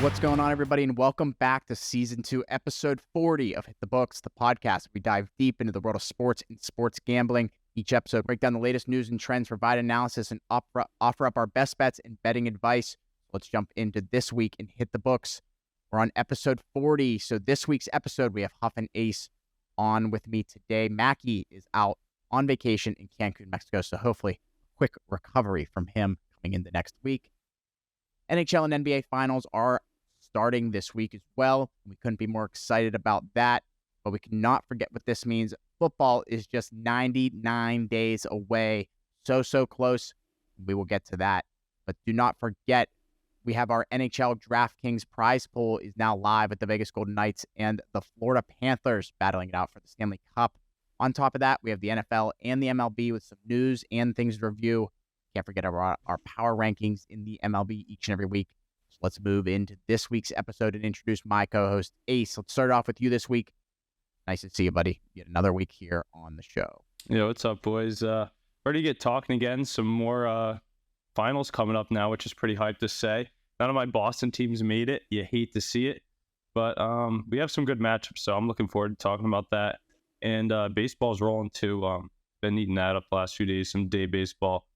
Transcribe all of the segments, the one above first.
What's going on, everybody, and welcome back to Season 2, Episode 40 of Hit the Books, the podcast. We dive deep into the world of sports and sports gambling. Each episode, break down the latest news and trends, provide analysis, and offer up our best bets and betting advice. Let's jump into this week and Hit the Books. We're on Episode 40. So this week's episode, we have Huff and Ace on with me today. Mackie is out on vacation in Cancun, Mexico, so hopefully quick recovery from him coming in the next week. NHL and NBA finals are starting this week as well. We couldn't be more excited about that, but we cannot forget what this means. Football is just 99 days away. So close. We will get to that. But do not forget, we have our NHL DraftKings prize pool is now live with the Vegas Golden Knights and the Florida Panthers battling it out for the Stanley Cup. On top of that, we have the NFL and the MLB with some news and things to review. Can't forget our power rankings in the MLB each and every week. So let's move into this week's episode and introduce my co-host, Ace. Let's start off with you this week. Nice to see you, buddy. Yet another week here on the show. Yo, what's up, boys? Ready to get talking again. Some more finals coming up now, which is pretty hyped to say. None of my Boston teams made it. You hate to see it. But we have some good matchups, so I'm looking forward to talking about that. And baseball's rolling, too. Been eating that up the last few days, some day baseball.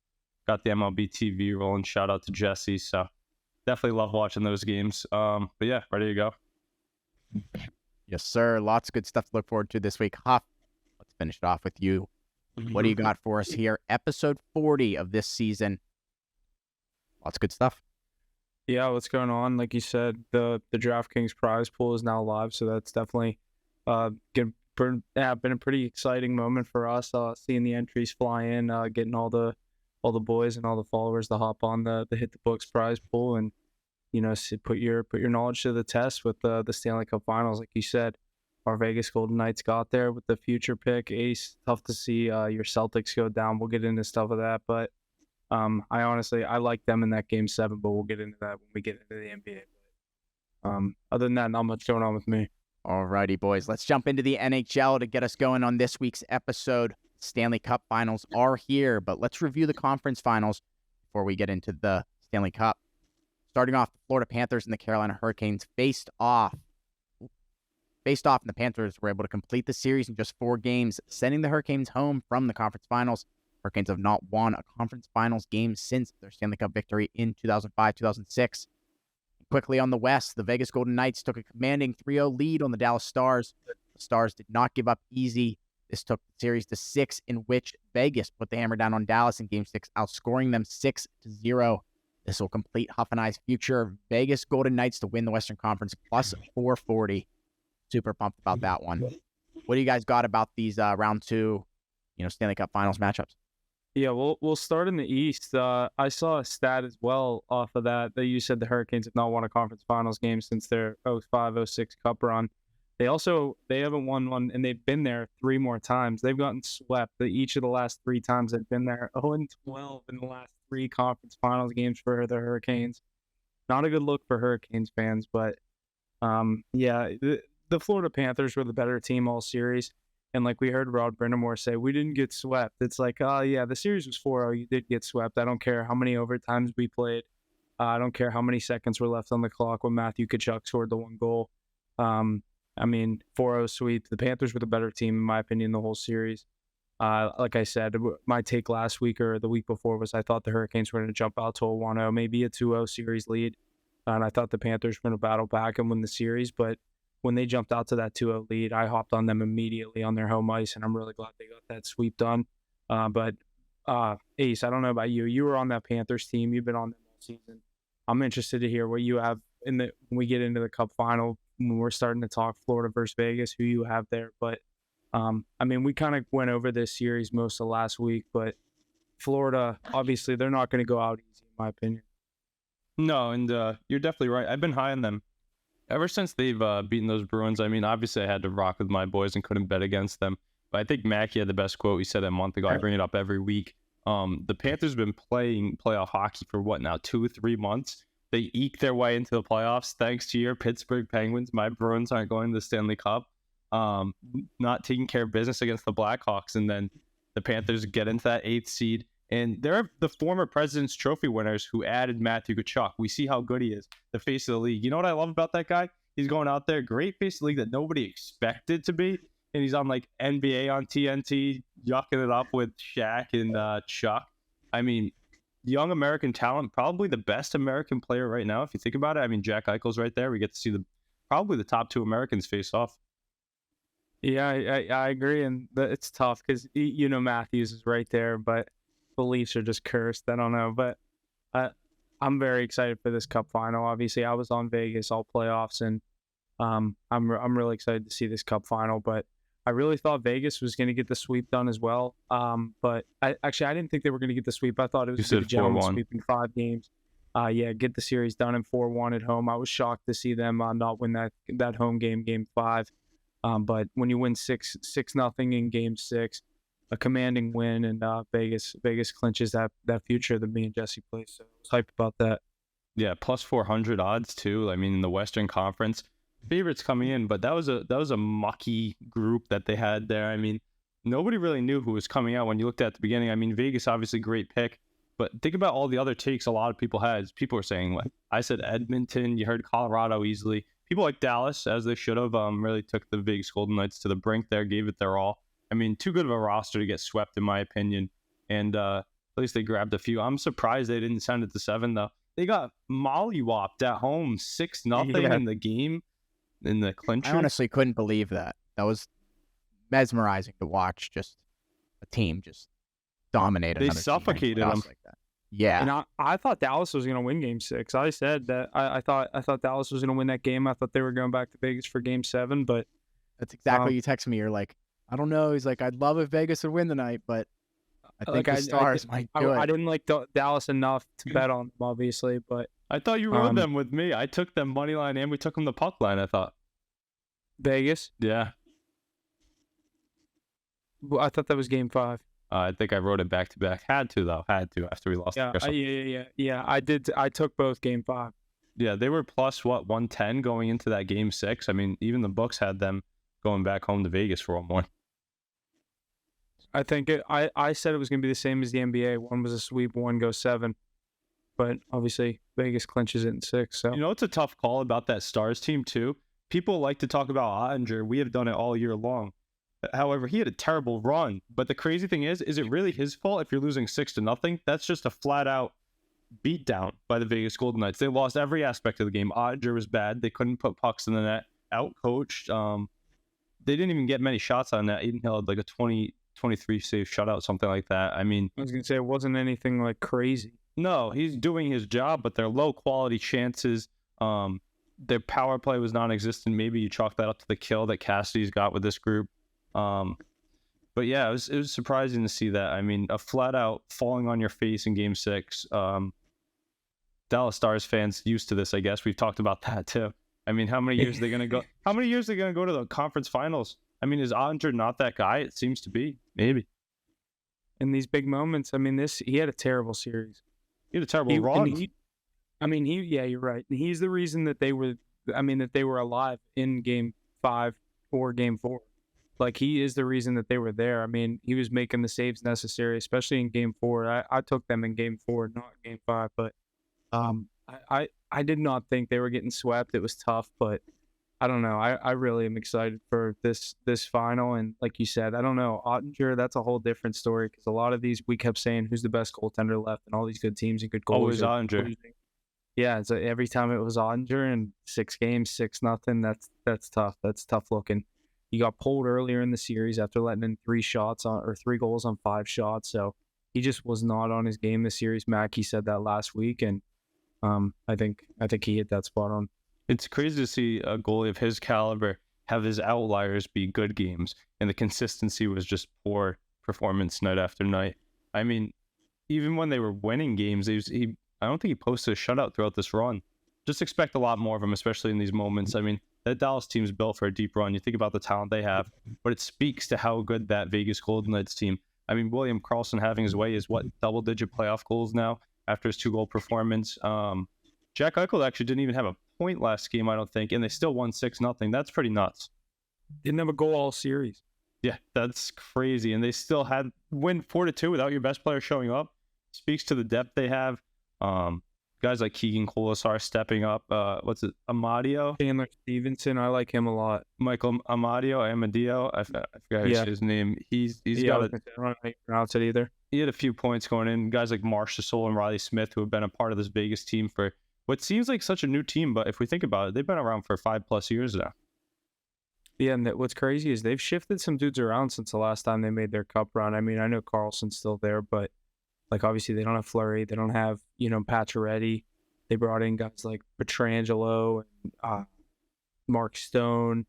Got the MLB TV rolling. Shout out to Jesse. So definitely love watching those games. But yeah, ready to go. Yes, sir. Lots of good stuff to look forward to this week. Huff, let's finish it off with you. What do you got for us here? Episode 40 of this season. Lots of good stuff. Yeah, what's going on? Like you said, the DraftKings prize pool is now live, so that's definitely been a pretty exciting moment for us. Seeing the entries fly in, getting all the boys and all the followers to hop on the Hit the Books prize pool, and put your knowledge to the test with the Stanley Cup Finals. Like you said, our Vegas Golden Knights got there with the future pick. Ace, tough to see your Celtics go down. We'll get into stuff of that, but I like them in that Game 7, but we'll get into that when we get into the NBA. Other than that, not much going on with me. Alrighty, boys. Let's jump into the NHL to get us going on this week's episode. Stanley Cup Finals are here, but let's review the conference finals before we get into the Stanley Cup. Starting off, the Florida Panthers and the Carolina Hurricanes faced off, and the Panthers were able to complete the series in just 4 games, sending the Hurricanes home from the conference finals. Hurricanes have not won a conference finals game since their Stanley Cup victory in 2005-2006. Quickly on the West, the Vegas Golden Knights took a commanding 3-0 lead on the Dallas Stars. The Stars did not give up easy. This took the series to 6, in which Vegas put the hammer down on Dallas in Game 6, outscoring them 6-0. This will complete Huff and I's future. Vegas Golden Knights to win the Western Conference plus 440. Super pumped about that one. What do you guys got about these round 2, Stanley Cup Finals matchups? Yeah, we'll start in the East. I saw a stat as well off of that you said the Hurricanes have not won a conference finals game since their 05-06 Cup run. They haven't won one, and they've been there 3 more times. They've gotten swept each of the last 3 times they've been there. 0-12 in the last 3 conference finals games for the Hurricanes. Not a good look for Hurricanes fans, but the Florida Panthers were the better team all series. And like we heard Rod Brindamore say, we didn't get swept. It's like, the series was 4-0. You did get swept. I don't care how many overtimes we played. I don't care how many seconds were left on the clock when Matthew Tkachuk scored the 1 goal. 4-0 sweep. The Panthers were the better team, in my opinion, the whole series. Like I said, my take last week or the week before was I thought the Hurricanes were going to jump out to a 1-0, maybe a 2-0 series lead. And I thought the Panthers were going to battle back and win the series. But when they jumped out to that 2-0 lead, I hopped on them immediately on their home ice, and I'm really glad they got that sweep done. But Ace, I don't know about you. You were on that Panthers team. You've been on them all season. I'm interested to hear what you have when we get into the Cup final, when we're starting to talk Florida versus Vegas, who you have there. But, we kind of went over this series most of last week, but Florida, obviously, they're not going to go out easy, in my opinion. No, and you're definitely right. I've been high on them ever since they've beaten those Bruins. Obviously, I had to rock with my boys and couldn't bet against them. But I think Mackie had the best quote. He said a month ago. I bring it up every week. The Panthers have been playing playoff hockey for 2-3 months. They eke their way into the playoffs thanks to your Pittsburgh Penguins. My Bruins aren't going to the Stanley Cup. Not taking care of business against the Blackhawks, and then the Panthers get into that 8th seed, And they're the former President's Trophy winners who added Matthew Tkachuk. We see how good he is, the face of the league. You know what I love about that guy? He's going out there, great face of the league that nobody expected to be. And he's on like NBA on TNT, yucking it up with Shaq and Chuck. I mean, young American talent, probably the best American player right now, if you think about it. I mean, Jack Eichel's right there. We get to see probably the top 2 Americans face off. Yeah, I agree, and it's tough because Matthews is right there, but the Leafs are just cursed. I don't know, but I'm very excited for this Cup final. Obviously, I was on Vegas all playoffs, and I'm really excited to see this Cup final. But I really thought Vegas was going to get the sweep done as well. But I didn't think they were going to get the sweep. I thought it was going to be a gentleman's sweep in 5 games. Get the series done in 4-1 at home. I was shocked to see them not win that home game 5. But when you win 6-0 in game 6, a commanding win, and Vegas clinches that future that me and Jesse play. So I was hyped about that. Yeah, plus 400 odds too. I mean, in the Western Conference, favorites coming in, but that was a mucky group that they had there. I mean, nobody really knew who was coming out when you looked at the beginning. I mean, Vegas obviously great pick, but think about all the other takes a lot of people had. People were saying, like I said, Edmonton. You heard Colorado easily. People like Dallas, as they should have, really took the Vegas Golden Knights to the brink there, gave it their all. I mean, too good of a roster to get swept, in my opinion. And at least they grabbed a few. I'm surprised they didn't send it to 7, though. They got mollywopped at home 6-0 in the game, in the clincher. I honestly couldn't believe that. That was mesmerizing to watch. Just a team just dominate. They suffocated them. Like that. Yeah. And I thought Dallas was going to win game 6. I said that I thought Dallas was going to win that game. I thought they were going back to Vegas for game 7, but that's exactly what you texted me. You're like, I don't know. He's like, I'd love if Vegas would win tonight, but I think the Stars might do it. I didn't like Dallas enough to bet on them, obviously, but I thought you rode them with me. I took them money line and we took them the puck line, I thought. Vegas? Yeah. Well, I thought that was game 5. I think I wrote it back to back. Had to after we lost. Yeah. I did. I took both game 5. Yeah, they were plus 110 going into that game 6. I mean, even the books had them going back home to Vegas for 1-1. I think I said it was going to be the same as the NBA. One was a sweep, one goes 7. But obviously, Vegas clinches it in 6. So you know, it's a tough call about that Stars team too. People like to talk about Ottinger. We have done it all year long. However, he had a terrible run. But the crazy thing is it really his fault if you're losing 6-0? That's just a flat out beatdown by the Vegas Golden Knights. They lost every aspect of the game. Ottinger was bad. They couldn't put pucks in the net. Outcoached. They didn't even get many shots on that. Aiden Hill had like a 23 save shutout, something like that. I mean, I was going to say it wasn't anything like crazy. No, he's doing his job, but they're low quality chances. Their power play was non-existent. Maybe you chalk that up to the kill that Cassidy's got with this group. But yeah, it was surprising to see that. I mean, a flat out falling on your face in game 6. Dallas Stars fans used to this, I guess. We've talked about that too. I mean, how many years are they going to go? How many years are they going to go to the conference finals? I mean, is Ottinger not that guy? It seems to be. Maybe. In these big moments, I mean, he had a terrible series. He had a terrible run. You're right. And he's the reason that they were alive in game 5 or game 4. Like, he is the reason that they were there. I mean, he was making the saves necessary, especially in game 4. I took them in game 4, not game 5, but I did not think they were getting swept. It was tough, but I don't know. I really am excited for this final. And like you said, I don't know. Ottinger, that's a whole different story because a lot of these, we kept saying who's the best goaltender left and all these good teams and good goalies. Always Ottinger. Yeah, so every time it was Ottinger and 6 games, 6-0, that's tough. That's tough looking. He got pulled earlier in the series after letting in 3 goals on 5 shots. So he just was not on his game this series. Mackey said that last week, and I think he hit that spot on. It's crazy to see a goalie of his caliber have his outliers be good games, and the consistency was just poor performance night after night. I mean, even when they were winning games, I don't think he posted a shutout throughout this run. Just expect a lot more of him, especially in these moments. I mean, that Dallas team's built for a deep run. You think about the talent they have, but it speaks to how good that Vegas Golden Knights team. I mean, William Karlsson having his way is double-digit playoff goals now after his 2-goal performance. Jack Eichel actually didn't even have a point last game, I don't think, and they still won 6-0. That's pretty nuts. Didn't have a goal all series. Yeah, that's crazy. And they still had win 4-2 without your best player showing up. speaks to the depth they have. Guys like Keegan Colasar stepping up. Amadio? Chandler Stevenson, I like him a lot. Michael Amadio. I forgot how to say his name. He's I don't know how you pronounce it either. He had a few points going in. Guys like Marcia Sol and Riley Smith, who have been a part of this Vegas team for what seems like such a new team, but if we think about it, they've been around for 5+ years now. Yeah, and what's crazy is they've shifted some dudes around since the last time they made their cup run. I mean, I know Carlson's still there, but like obviously they don't have Fleury, they don't have Pacioretty. They brought in guys like Pietrangelo and Mark Stone,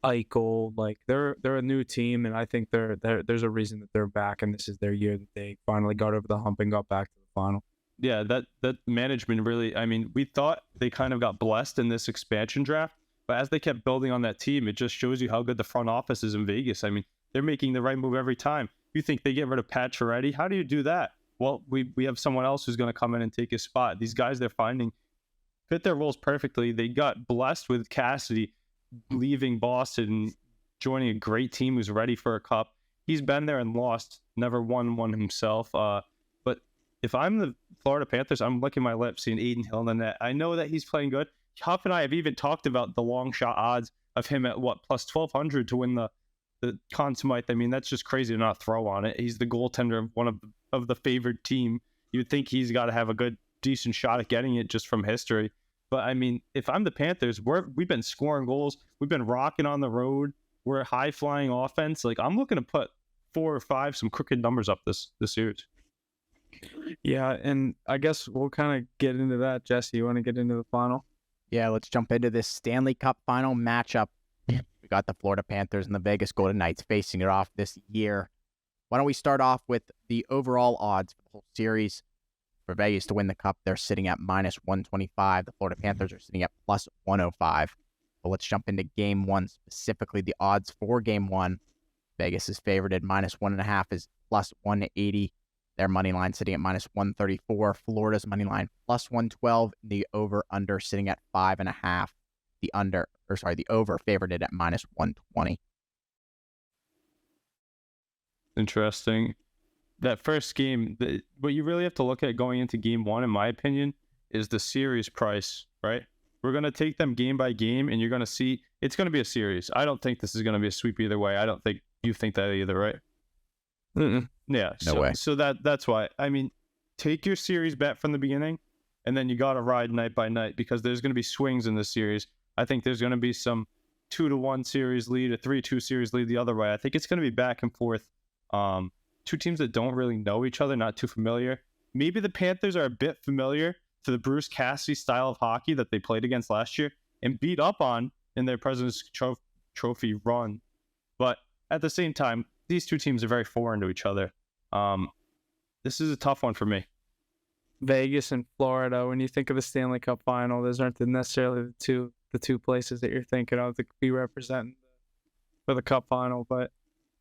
Eichel. Like they're a new team, and I think there's a reason that they're back, and this is their year that they finally got over the hump and got back to the final. Yeah, that management really. I mean, we thought they kind of got blessed in this expansion draft. But as they kept building on that team, it just shows you how good the front office is in Vegas. I mean, they're making the right move every time. You think they get rid of Pacioretty? How do you do that? Well, we have someone else who's going to come in and take his spot. These guys they're finding fit their roles perfectly. They got blessed with Cassidy leaving Boston and joining a great team who's ready for a cup. He's been there and lost, never won one himself. But if I'm the Florida Panthers, I'm licking my lips seeing Aiden Hill in the net. I know that he's playing good. Huff and I have even talked about the long shot odds of him at plus 1,200 to win the Conn Smythe. I mean, that's just crazy to not throw on it. He's the goaltender of one of the favored team. You'd think he's got to have a decent shot at getting it just from history. But I mean, if I'm the Panthers, we've been scoring goals. We've been rocking on the road. We're a high flying offense. Like I'm looking to put 4 or 5 some crooked numbers up this series. Yeah, and I guess we'll kind of get into that. Jesse, you want to get into the final? Yeah, let's jump into this Stanley Cup final matchup. We got the Florida Panthers and the Vegas Golden Knights facing it off this year. Why don't we start off with the overall odds for the whole series? For Vegas to win the Cup, they're sitting at -125. The Florida Panthers are sitting at +105. But let's jump into Game 1, specifically the odds for Game 1. Vegas is favored at -1.5 is +180. Their money line sitting at -134. Florida's money line +112. The over/under sitting at 5.5. The over favored it at -120. Interesting. That first game, what you really have to look at going into Game 1, in my opinion, is the series price, right? We're going to take them game by game, and you're going to see it's going to be a series. I don't think this is going to be a sweep either way. I don't think you think that either, right? Mm-mm. Yeah. No way. So that's why. I mean, take your series bet from the beginning, and then you got to ride night by night because there's going to be swings in this series. I think there's going to be some 2-1 series lead, a 3-2 series lead the other way. I think it's going to be back and forth. Two teams that don't really know each other, not too familiar. Maybe the Panthers are a bit familiar to the Bruce Cassidy style of hockey that they played against last year and beat up on in their President's Trophy run. But at the same time, these two teams are very foreign to each other. This is a tough one for me. Vegas and Florida, when you think of the Stanley Cup final, those aren't necessarily the two places that you're thinking of that could be representing for the Cup final. But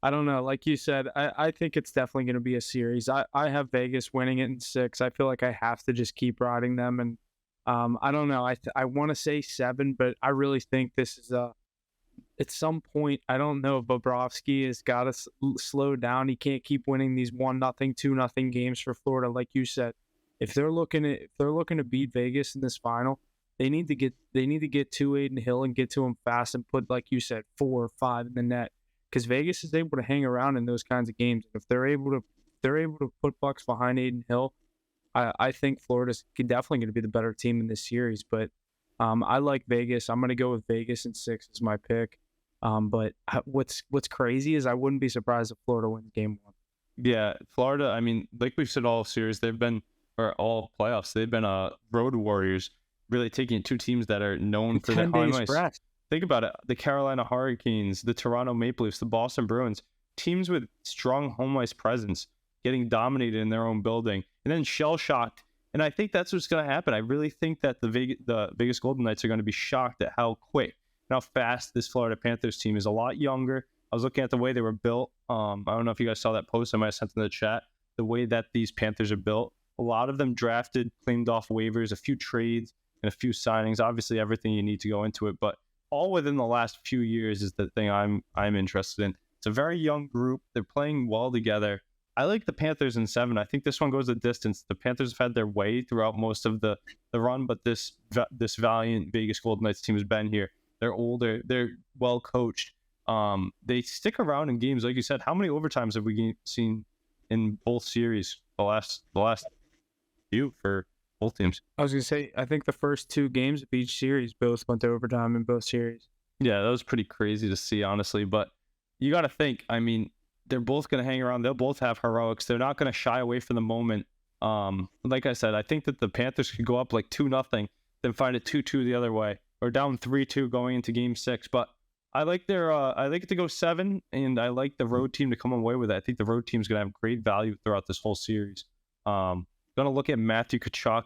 I don't know. Like you said, I think it's definitely going to be a series. I have Vegas winning it in 6. I feel like I have to just keep riding them. And I don't know. I want to say 7, but I really think this is at some point, I don't know, Bobrovsky has got to slow down. He can't keep winning these 1-0, 2-0 games for Florida. Like you said, if they're looking to beat Vegas in this final, they need to get to Aiden Hill and get to him fast and put, like you said, 4 or 5 in the net. Because Vegas is able to hang around in those kinds of games. If they're able to put bucks behind Aiden Hill, I think Florida's definitely going to be the better team in this series. But I like Vegas. I'm going to go with Vegas in 6 as my pick. But what's crazy is I wouldn't be surprised if Florida wins Game 1. Yeah, Florida. I mean, like we've said all series, all playoffs. They've been road warriors, really taking 2 teams that are known for their home ice. Think about it. The Carolina Hurricanes, the Toronto Maple Leafs, the Boston Bruins, teams with strong home ice presence getting dominated in their own building and then shell-shocked. And I think that's what's going to happen. I really think that the Vegas Golden Knights are going to be shocked at how quick and how fast this Florida Panthers team is. A lot younger. I was looking at the way they were built. I don't know if you guys saw that post I might have sent in the chat. The way that these Panthers are built. A lot of them drafted, claimed off waivers, a few trades, and a few signings. Obviously, everything you need to go into it, but all within the last few years is the thing I'm interested in. It's a very young group. They're playing well together. I like the Panthers in 7. I think this one goes the distance. The Panthers have had their way throughout most of the run, but this valiant Vegas Golden Knights team has been here. They're older. They're well coached. They stick around in games, like you said. How many overtimes have we seen in both series? The last few for both teams. I was gonna say, I think the first 2 games of each series both went to overtime in both series. Yeah, that was pretty crazy to see, honestly. But you got to think, I mean, they're both going to hang around. They'll both have heroics. They're not going to shy away from the moment. Like I said, I think that the Panthers could go up like 2-0, then find it 2-2 the other way, or down 3-2 going into Game 6. But I like I like it to go 7, and I like the road team to come away with it. I think the road team's going to have great value throughout this whole series. Going to look at Matthew Tkachuk,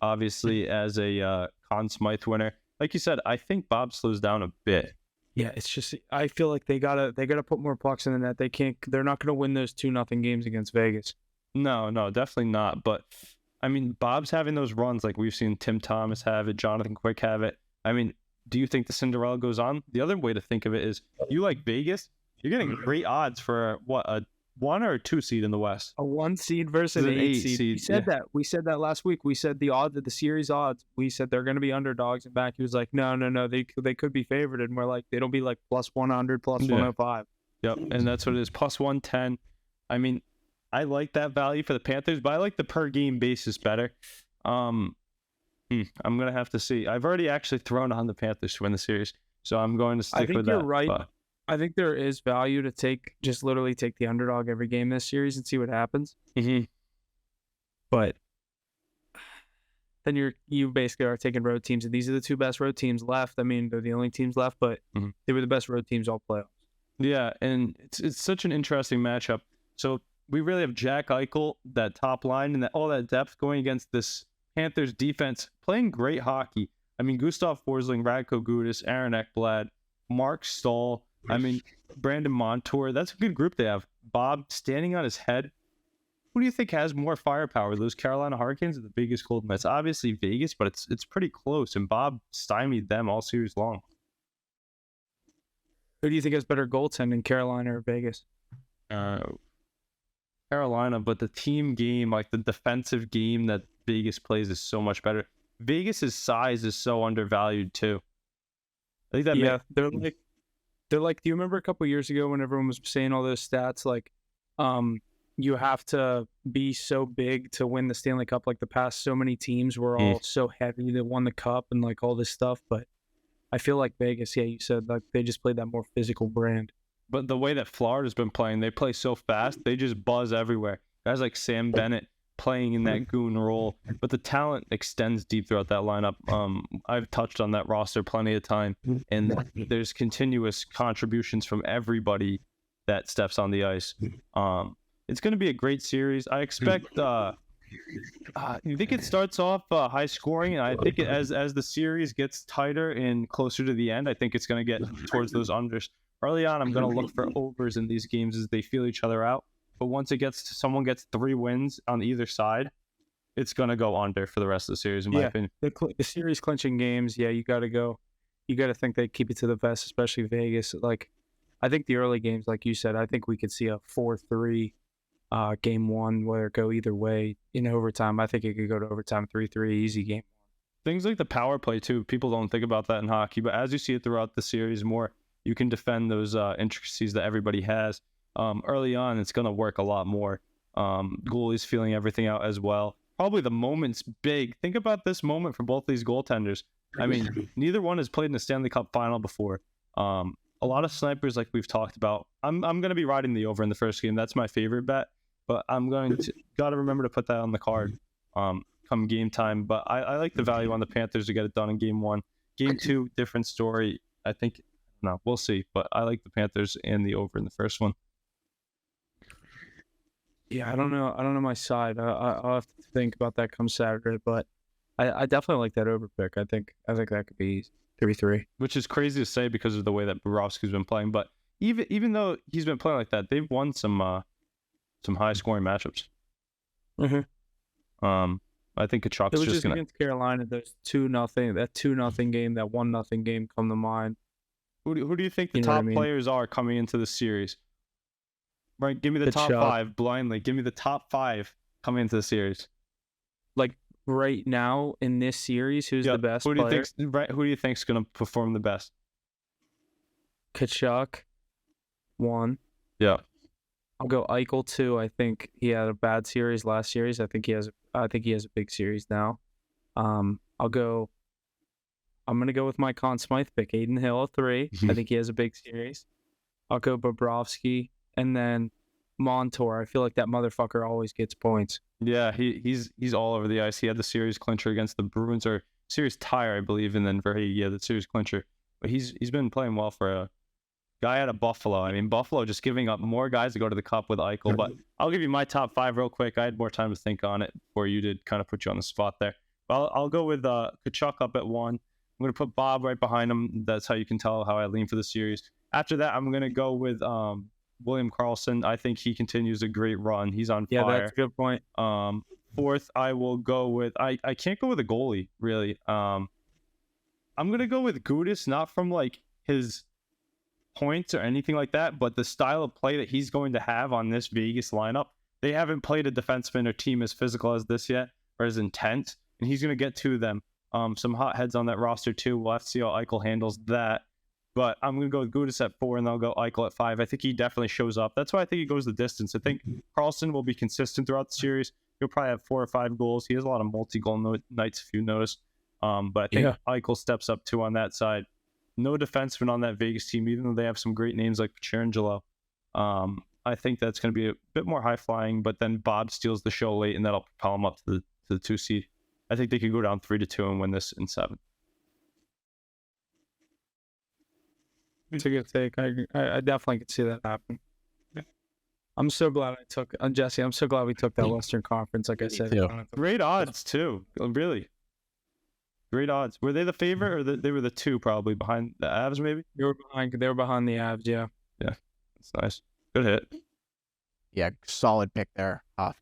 obviously, as a Conn Smythe winner. Like you said, I think Bob slows down a bit. Yeah, it's just I feel like they gotta put more pucks in the net. They're not gonna win those 2-0 games against Vegas. No, definitely not. But I mean, Bob's having those runs like we've seen Tim Thomas have it, Jonathan Quick have it. I mean, do you think the Cinderella goes on? The other way to think of it is, you like Vegas, you're getting great odds for a 1 or a 2 seed in the West. A 1 seed versus an 8 seed. We said that last week. We said the odds of the series odds. We said they're going to be underdogs. And back he was like, no, they could be favored. And we're like, it'll be like plus 100, plus 105. Yep, and that's what it is, plus 110. I mean, I like that value for the Panthers, but I like the per game basis better. I'm gonna have to see. I've already actually thrown on the Panthers to win the series, so I'm going to stick with that. I think you're right. But I think there is value to literally take the underdog every game this series and see what happens. Mm-hmm. But then you basically are taking road teams, and these are the 2 best road teams left. I mean, they're the only teams left, but they were the best road teams all playoffs. Yeah, and it's such an interesting matchup. So we really have Jack Eichel, that top line, and all that depth going against this Panthers defense, playing great hockey. I mean, Gustav Forsling, Radko Gudas, Aaron Ekblad, Mark Stahl. I mean, Brandon Montour, that's a good group they have. Bob standing on his head. Who do you think has more firepower, those Carolina Hurricanes or the Vegas Golden Knights? Obviously Vegas, but it's pretty close, and Bob stymied them all series long. Who do you think has better goaltending, Carolina or Vegas? Carolina, but the team game, like the defensive game that Vegas plays, is so much better. Vegas's size is so undervalued too. I think that they're like, do you remember a couple of years ago when everyone was saying all those stats, like, you have to be so big to win the Stanley Cup? Like the past so many teams were all so heavy that won the cup and like all this stuff. But I feel like Vegas, yeah, you said like they just played that more physical brand. But the way that Florida's been playing, they play so fast, they just buzz everywhere. Guys like Sam Bennett playing in that goon role, but the talent extends deep throughout that lineup. I've touched on that roster plenty of time, and there's continuous contributions from everybody that steps on the ice. It's going to be a great series. I expect. I think it starts off high scoring, and I think as the series gets tighter and closer to the end, I think it's going to get towards those unders. Early on, I'm going to look for overs in these games as they feel each other out. But once it gets to someone gets 3 wins on either side, it's going to go under for the rest of the series, in my opinion. The series clinching games, you got to go. You got to think they keep it to the vest, especially Vegas. Like, I think the early games, like you said, I think we could see a 4-3 game 1, whether it go either way in overtime. I think it could go to overtime 3-3, easy game. Things like the power play, too. People don't think about that in hockey, but as you see it throughout the series more, you can defend those intricacies that everybody has. Early on, it's going to work a lot more. Goalies feeling everything out as well. Probably the moment's big. Think about this moment for both these goaltenders. I mean, neither one has played in a Stanley Cup final before. A lot of snipers, like we've talked about. I'm going to be riding the over in the first game. That's my favorite bet. But I'm going to got to remember to put that on the card come game time. But I like the value on the Panthers to get it done in game 1. Game 2, different story. I think, no, we'll see. But I like the Panthers and the over in the first one. Yeah, I don't know my side. I'll have to think about that come Saturday, but I definitely like that over pick. I think that could be 3-3. Which is crazy to say because of the way that Bobrovsky's been playing. But even though he's been playing like that, they've won some high scoring matchups. Mm-hmm. I think Kachuk's just gonna against Carolina. Those 2-0, that 2-0 game, that 1-0 game come to mind. Who do you think the top players are coming into the series? Right, give me the top Kachuk. 5 blindly. Give me the top 5 coming into the series. Like right now in this series, who's the best Who do player? you think? Right, who do you think's going to perform the best? Kachuk, 1. Yeah. I'll go Eichel 2. I think he had a bad series last series. I think he has a big series now. I'm gonna go with my Conn Smythe pick, Aiden Hill 3. I think he has a big series. I'll go Bobrovsky and then Montour. I feel like that motherfucker always gets points. Yeah, he's all over the ice. He had the series clincher against the Bruins, or series tire, I believe, and then the series clincher. But he's been playing well for a guy out of Buffalo. I mean, Buffalo just giving up more guys to go to the Cup with Eichel. But I'll give you my top 5 real quick. I had more time to think on it before you did, kind of put you on the spot there. But I'll go with Kachuk up at 1. I'm going to put Bob right behind him. That's how you can tell how I lean for the series. After that, I'm going to go with William Karlsson. I think he continues a great run. He's on fire. Yeah, that's a good point. 4th, I will go with I can't go with a goalie, really. I'm going to go with Gudis, not from like his points or anything like that, but the style of play that he's going to have on this Vegas lineup. They haven't played a defenseman or team as physical as this yet, or as intense, and he's going to get to them. Some hot heads on that roster too. We'll have to see how Eichel handles that. But I'm going to go with Gudis at 4, and then I'll go Eichel at 5. I think he definitely shows up. That's why I think he goes the distance. I think Karlsson will be consistent throughout the series. He'll probably have 4 or 5 goals. He has a lot of multi-goal nights, if you notice. But I think Eichel steps up too on that side. No defenseman on that Vegas team, even though they have some great names like Pietrangelo. I think that's going to be a bit more high-flying, but then Bob steals the show late, and that'll propel him up to the 2 seed. I think they could go down 3-2 and win this in 7. It's a good take. I definitely could see that happen. I'm so glad Jesse. I'm so glad we took that Western Conference. Like I said, Great odds too. Really, great odds. Were they the favorite, or they were the 2 probably behind the Avs? Maybe They were behind the Avs. Yeah. Yeah, that's nice. Good hit. Yeah, solid pick there off.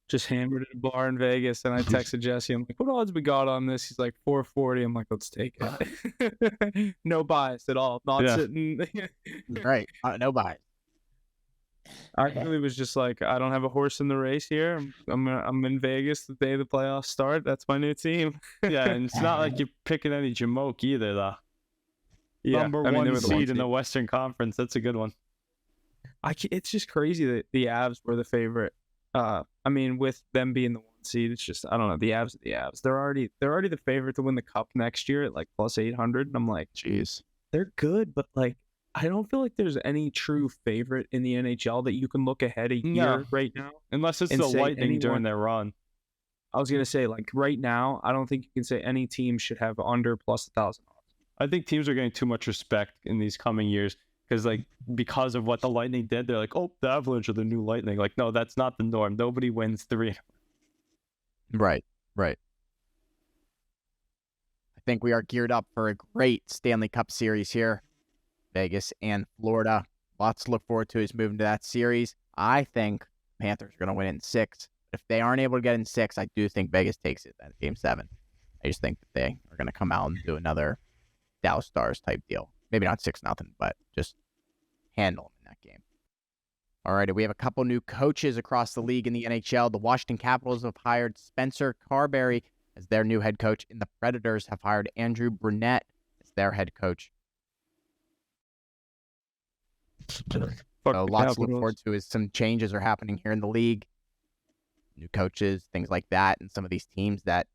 Just hammered at a bar in Vegas, and I texted Jesse. I'm like, "What odds we got on this?" He's like, 440. I'm like, "Let's take it." No bias at all. Not sitting. Right. No bias. I really was just like, I don't have a horse in the race here. I'm in Vegas the day the playoffs start. That's my new team. Yeah, and it's not like you're picking any jamoke either, though. Yeah, Number 1 seed in the Western Conference. That's a good one. It's just crazy that the Avs were the favorite. I mean, with them being the 1 seed, it's just, I don't know. The Avs are the Avs. They're already the favorite to win the Cup next year at like plus 800. And I'm like, jeez, they're good, but like, I don't feel like there's any true favorite in the NHL that you can look ahead a year right now. Unless it's the Lightning during their run. I was gonna say, like, right now, I don't think you can say any team should have under plus 1,000 odds. I think teams are getting too much respect in these coming years. Because of what the Lightning did, they're like, oh, the Avalanche are the new Lightning. Like, no, that's not the norm. Nobody wins 3. Right. I think we are geared up for a great Stanley Cup series here. Vegas and Florida. Lots to look forward to as moving to that series. I think Panthers are going to win it in 6. If they aren't able to get in 6, I do think Vegas takes it in Game 7. I just think that they are going to come out and do another Dallas Stars type deal. Maybe not 6-0, but just handle them in that game. All right, we have a couple new coaches across the league in the NHL. The Washington Capitals have hired Spencer Carberry as their new head coach, and the Predators have hired Andrew Brunette as their head coach. So lots to look forward to as some changes are happening here in the league. New coaches, things like that, and some of these teams that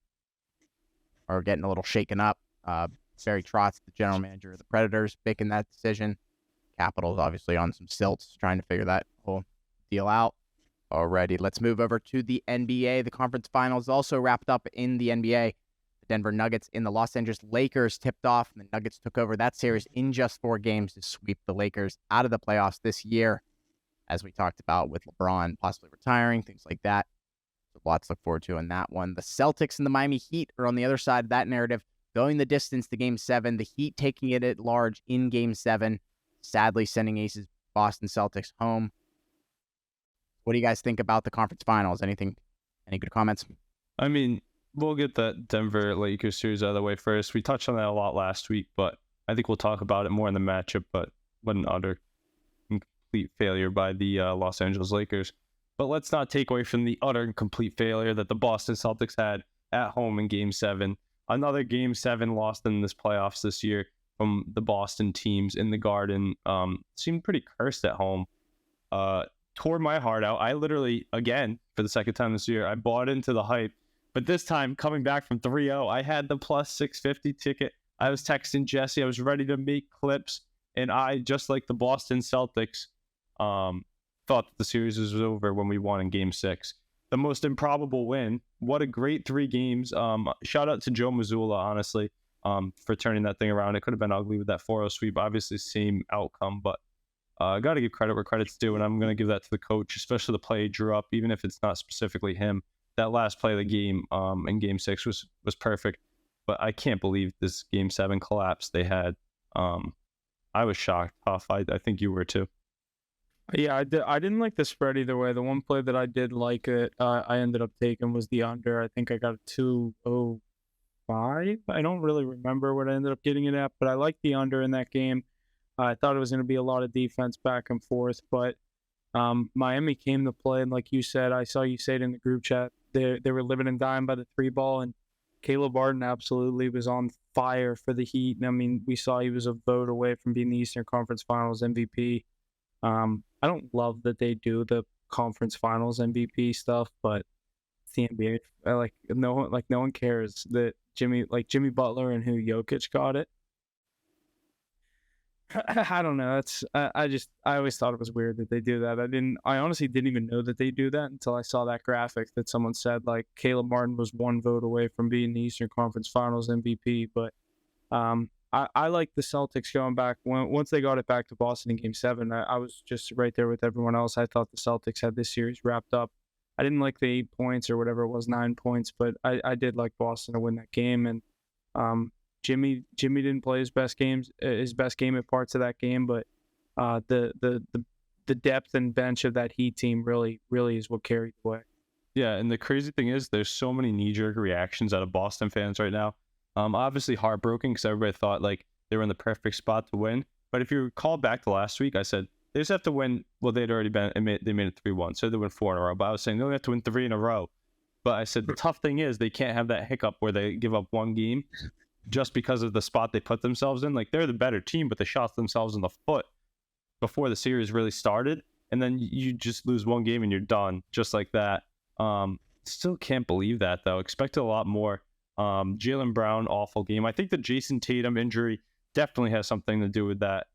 are getting a little shaken up. Barry Trotz, the general manager of the Predators, making that decision. Capitals obviously on some stilts, trying to figure that whole deal out. Alrighty, let's move over to the NBA. The conference finals also wrapped up in the NBA. The Denver Nuggets and the Los Angeles Lakers tipped off, and the Nuggets took over that series in just 4 games to sweep the Lakers out of the playoffs this year, as we talked about with LeBron possibly retiring, things like that. So lots to look forward to in that one. The Celtics and the Miami Heat are on the other side of that narrative, going the distance to Game 7. The Heat taking it at large in Game 7, sadly sending Aces Boston Celtics home. What do you guys think about the conference finals? Any good comments? I mean, we'll get that Denver Lakers series out of the way first. We touched on that a lot last week, but I think we'll talk about it more in the matchup. But what an utter complete failure by the Los Angeles Lakers. But let's not take away from the utter and complete failure that the Boston Celtics had at home in Game 7. Another Game 7 lost in this playoffs this year from the Boston teams in the Garden. Seemed pretty cursed at home. Tore my heart out. I literally, again, for the second time this year, I bought into the hype. But this time, coming back from 3-0, I had the plus 650 ticket. I was texting Jesse. I was ready to make clips. And I, just like the Boston Celtics, thought that the series was over when we won in Game 6. The most improbable win. What a great 3 games. Shout out to Joe Mazzulla, honestly, for turning that thing around. It could have been ugly with that 4-0 sweep. Obviously, same outcome, but got to give credit where credit's due, and I'm going to give that to the coach, especially the play he drew up, even if it's not specifically him. That last play of the game in Game 6 was perfect, but I can't believe this Game 7 collapse they had. I was shocked, Huff. I think you were too. Yeah, I didn't like the spread either way. The one play that I did like I ended up taking was the under. I think I got a 205. I don't really remember what I ended up getting it at, but I liked the under in that game. I thought it was going to be a lot of defense back and forth, but Miami came to play, and like you said, I saw you say it in the group chat, they were living and dying by the 3 ball, and Caleb Barton absolutely was on fire for the Heat. And I mean, we saw he was a vote away from being the Eastern Conference Finals MVP. I don't love that they do the conference finals MVP stuff, but it's the NBA. No one cares that Jimmy Butler and Jokic got it. I don't know. I always thought it was weird that they do that. I honestly didn't even know that they do that until I saw that graphic that someone said like Caleb Martin was 1 vote away from being the Eastern Conference Finals MVP. But I like the Celtics going back. Once they got it back to Boston in Game 7, I was just right there with everyone else. I thought the Celtics had this series wrapped up. I didn't like the 8 points or whatever it was, 9 points, but I did like Boston to win that game. And Jimmy didn't play his best game at parts of that game, but the depth and bench of that Heat team really is what carried the way. Yeah, and the crazy thing is there's so many knee-jerk reactions out of Boston fans right now. Obviously heartbroken because everybody thought like they were in the perfect spot to win. But if you recall back to last week, I said they just have to win. Well, they'd already they made it 3-1, so they win 4 in a row. But I was saying they only have to win 3 in a row. But I said the tough thing is they can't have that hiccup where they give up 1 game just because of the spot they put themselves in. Like they're the better team, but they shot themselves in the foot before the series really started. And then you just lose 1 game and you're done just like that. Still can't believe that though. Expected a lot more. Jaylen Brown, awful game. I think the Jason Tatum injury definitely has something to do with that.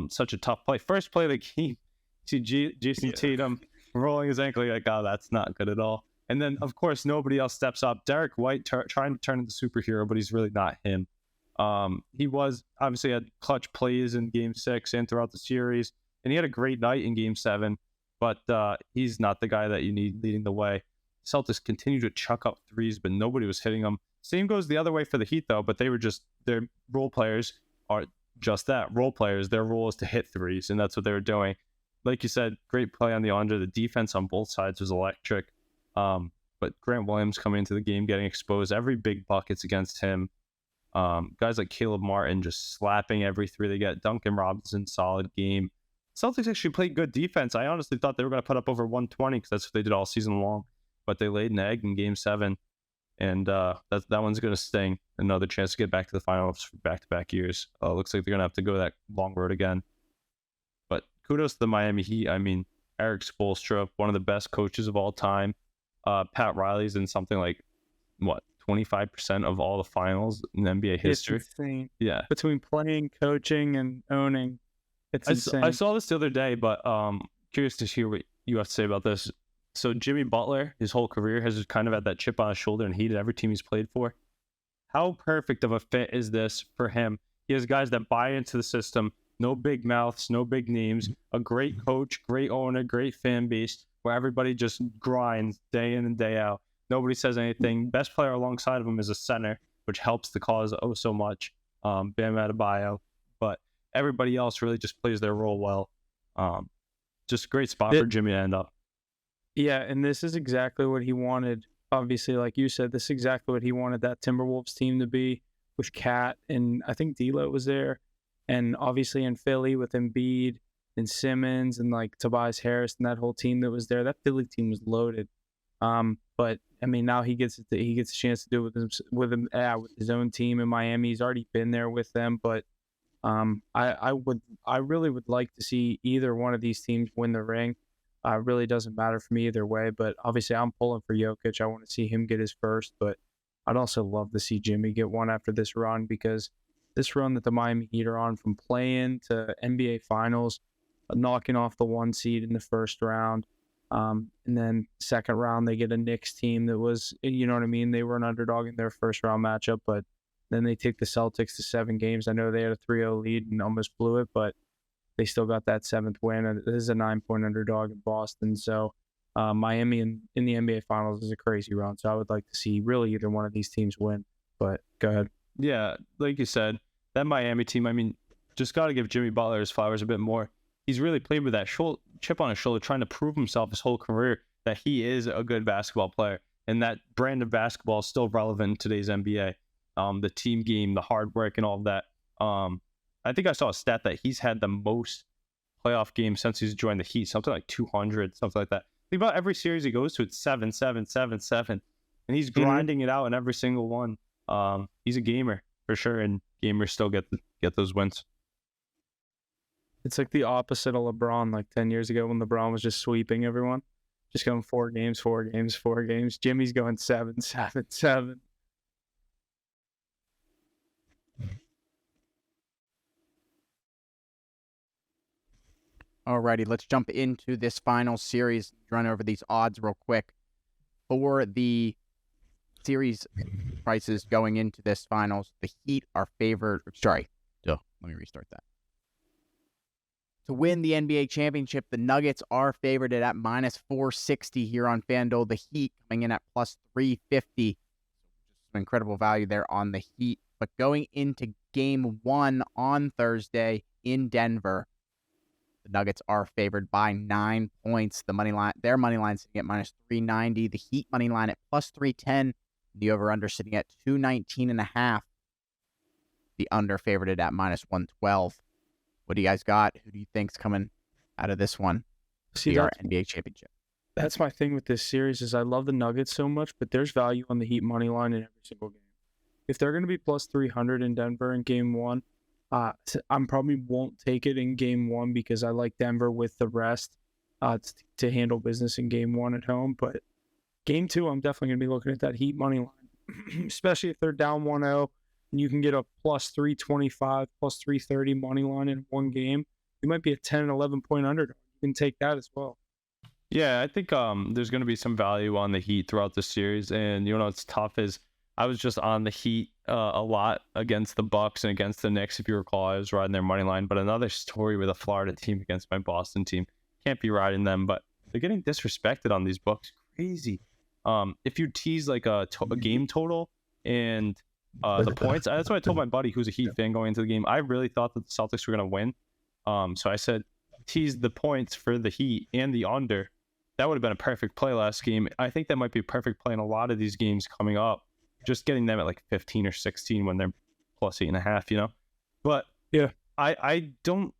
Such a tough play. First play of the game. See Jason Tatum rolling his ankle. You're like, oh, that's not good at all. And then, of course, nobody else steps up. Derek White trying to turn into superhero, but he's really not him. He was obviously had clutch plays in Game 6 and throughout the series, and he had a great night in Game 7, but he's not the guy that you need leading the way. Celtics continue to chuck up threes, but nobody was hitting them. Same goes the other way for the Heat, though, but they were just, their role players are just that, role players. Their role is to hit threes, and that's what they were doing. Like you said, great play on the under. The defense on both sides was electric. But Grant Williams coming into the game, getting exposed. Every big bucket's against him. Guys like Caleb Martin just slapping every 3 they get. Duncan Robinson, solid game. Celtics actually played good defense. I honestly thought they were going to put up over 120 because that's what they did all season long. But they laid an egg in Game 7. And that one's going to sting. Another chance to get back to the finals for back-to-back years. Looks like they're going to have to go that long road again. But kudos to the Miami Heat. I mean, Eric Spoelstra, one of the best coaches of all time. Pat Riley's in something like, 25% of all the finals in NBA history. It's insane. Yeah. Between playing, coaching, and owning, it's insane. I saw this the other day, but curious to hear what you have to say about this. So Jimmy Butler, his whole career has just kind of had that chip on his shoulder and hated every team he's played for. How perfect of a fit is this for him? He has guys that buy into the system, no big mouths, no big names, a great coach, great owner, great fan base, where everybody just grinds day in and day out. Nobody says anything. Best player alongside of him is a center, which helps the cause oh so much, Bam Adebayo. But everybody else really just plays their role well. Just a great spot for Jimmy to end up. Yeah, and this is exactly what he wanted. Obviously, like you said, this is exactly what he wanted that Timberwolves team to be with Cat, and I think D'Lo was there. And obviously in Philly with Embiid and Simmons and like Tobias Harris and that whole team that was there. That Philly team was loaded. But I mean, now he gets a chance to do it with his own team in Miami. He's already been there with them, but I really would like to see either one of these teams win the ring. It really doesn't matter for me either way, but obviously I'm pulling for Jokic. I want to see him get his first, but I'd also love to see Jimmy get one after this run, because this run that the Miami Heat are on, from play-in to NBA Finals, knocking off the 1 seed in the first round, and then second round they get a Knicks team that was, you know what I mean, they were an underdog in their first round matchup, but then they take the Celtics to 7 games. I know they had a 3-0 lead and almost blew it, but they still got that 7th win. And this is a 9-point underdog in Boston. So Miami in the NBA Finals is a crazy run. So I would like to see really either one of these teams win. But go ahead. Yeah, like you said, that Miami team, I mean, just got to give Jimmy Butler his flowers a bit more. He's really played with that chip on his shoulder, trying to prove himself his whole career that he is a good basketball player. And that brand of basketball is still relevant in today's NBA. The team game, the hard work, and all of that. I think I saw a stat that he's had the most playoff games since he's joined the Heat, something like 200, something like that. Think about every series he goes to, it's 7, 7, 7, 7. And he's grinding it out in every single one. He's a gamer for sure, and gamers still get those wins. It's like the opposite of LeBron, like 10 years ago when LeBron was just sweeping everyone. Just going 4 games, 4 games, 4 games. Jimmy's going 7, 7, 7. Alrighty, let's jump into this final series. Run over these odds real quick. For the series prices going into this finals, the Heat are favored. Sorry, let me restart that. To win the NBA championship, the Nuggets are favored at minus 460 here on FanDuel. The Heat coming in at plus 350. Some incredible value there on the Heat. But going into game 1 on Thursday in Denver, the Nuggets are favored by 9 points. The money line, their money line sitting at minus 390. The Heat money line at plus 310. The over/under sitting at 219.5. The under favored at minus 112. What do you guys got? Who do you think's coming out of this one? See our NBA championship. That's my thing with this series is I love the Nuggets so much, but there's value on the Heat money line in every single game. If they're going to be plus 300 in Denver in game 1, I probably won't take it in game 1 because I like Denver with the rest to handle business in game 1 at home. But game 2, I'm definitely going to be looking at that Heat money line, especially if they're down 1-0 and you can get a plus 325, plus 330 money line in one game. You might be a 10 and 11 point underdog. You can take that as well. Yeah, I think there's going to be some value on the Heat throughout the series. And, you know, what's tough is I was just on the Heat a lot against the Bucks and against the Knicks. If you recall, I was riding their money line. But another story with a Florida team against my Boston team. Can't be riding them, but they're getting disrespected on these books. Crazy. If you tease like a game total and the points, that's what I told my buddy who's a Heat fan going into the game. I really thought that the Celtics were going to win. So I said, tease the points for the Heat and the under. That would have been a perfect play last game. I think that might be a perfect play in a lot of these games coming up. Just getting them at like 15 or 16 when they're plus 8.5, you know. But yeah, I don't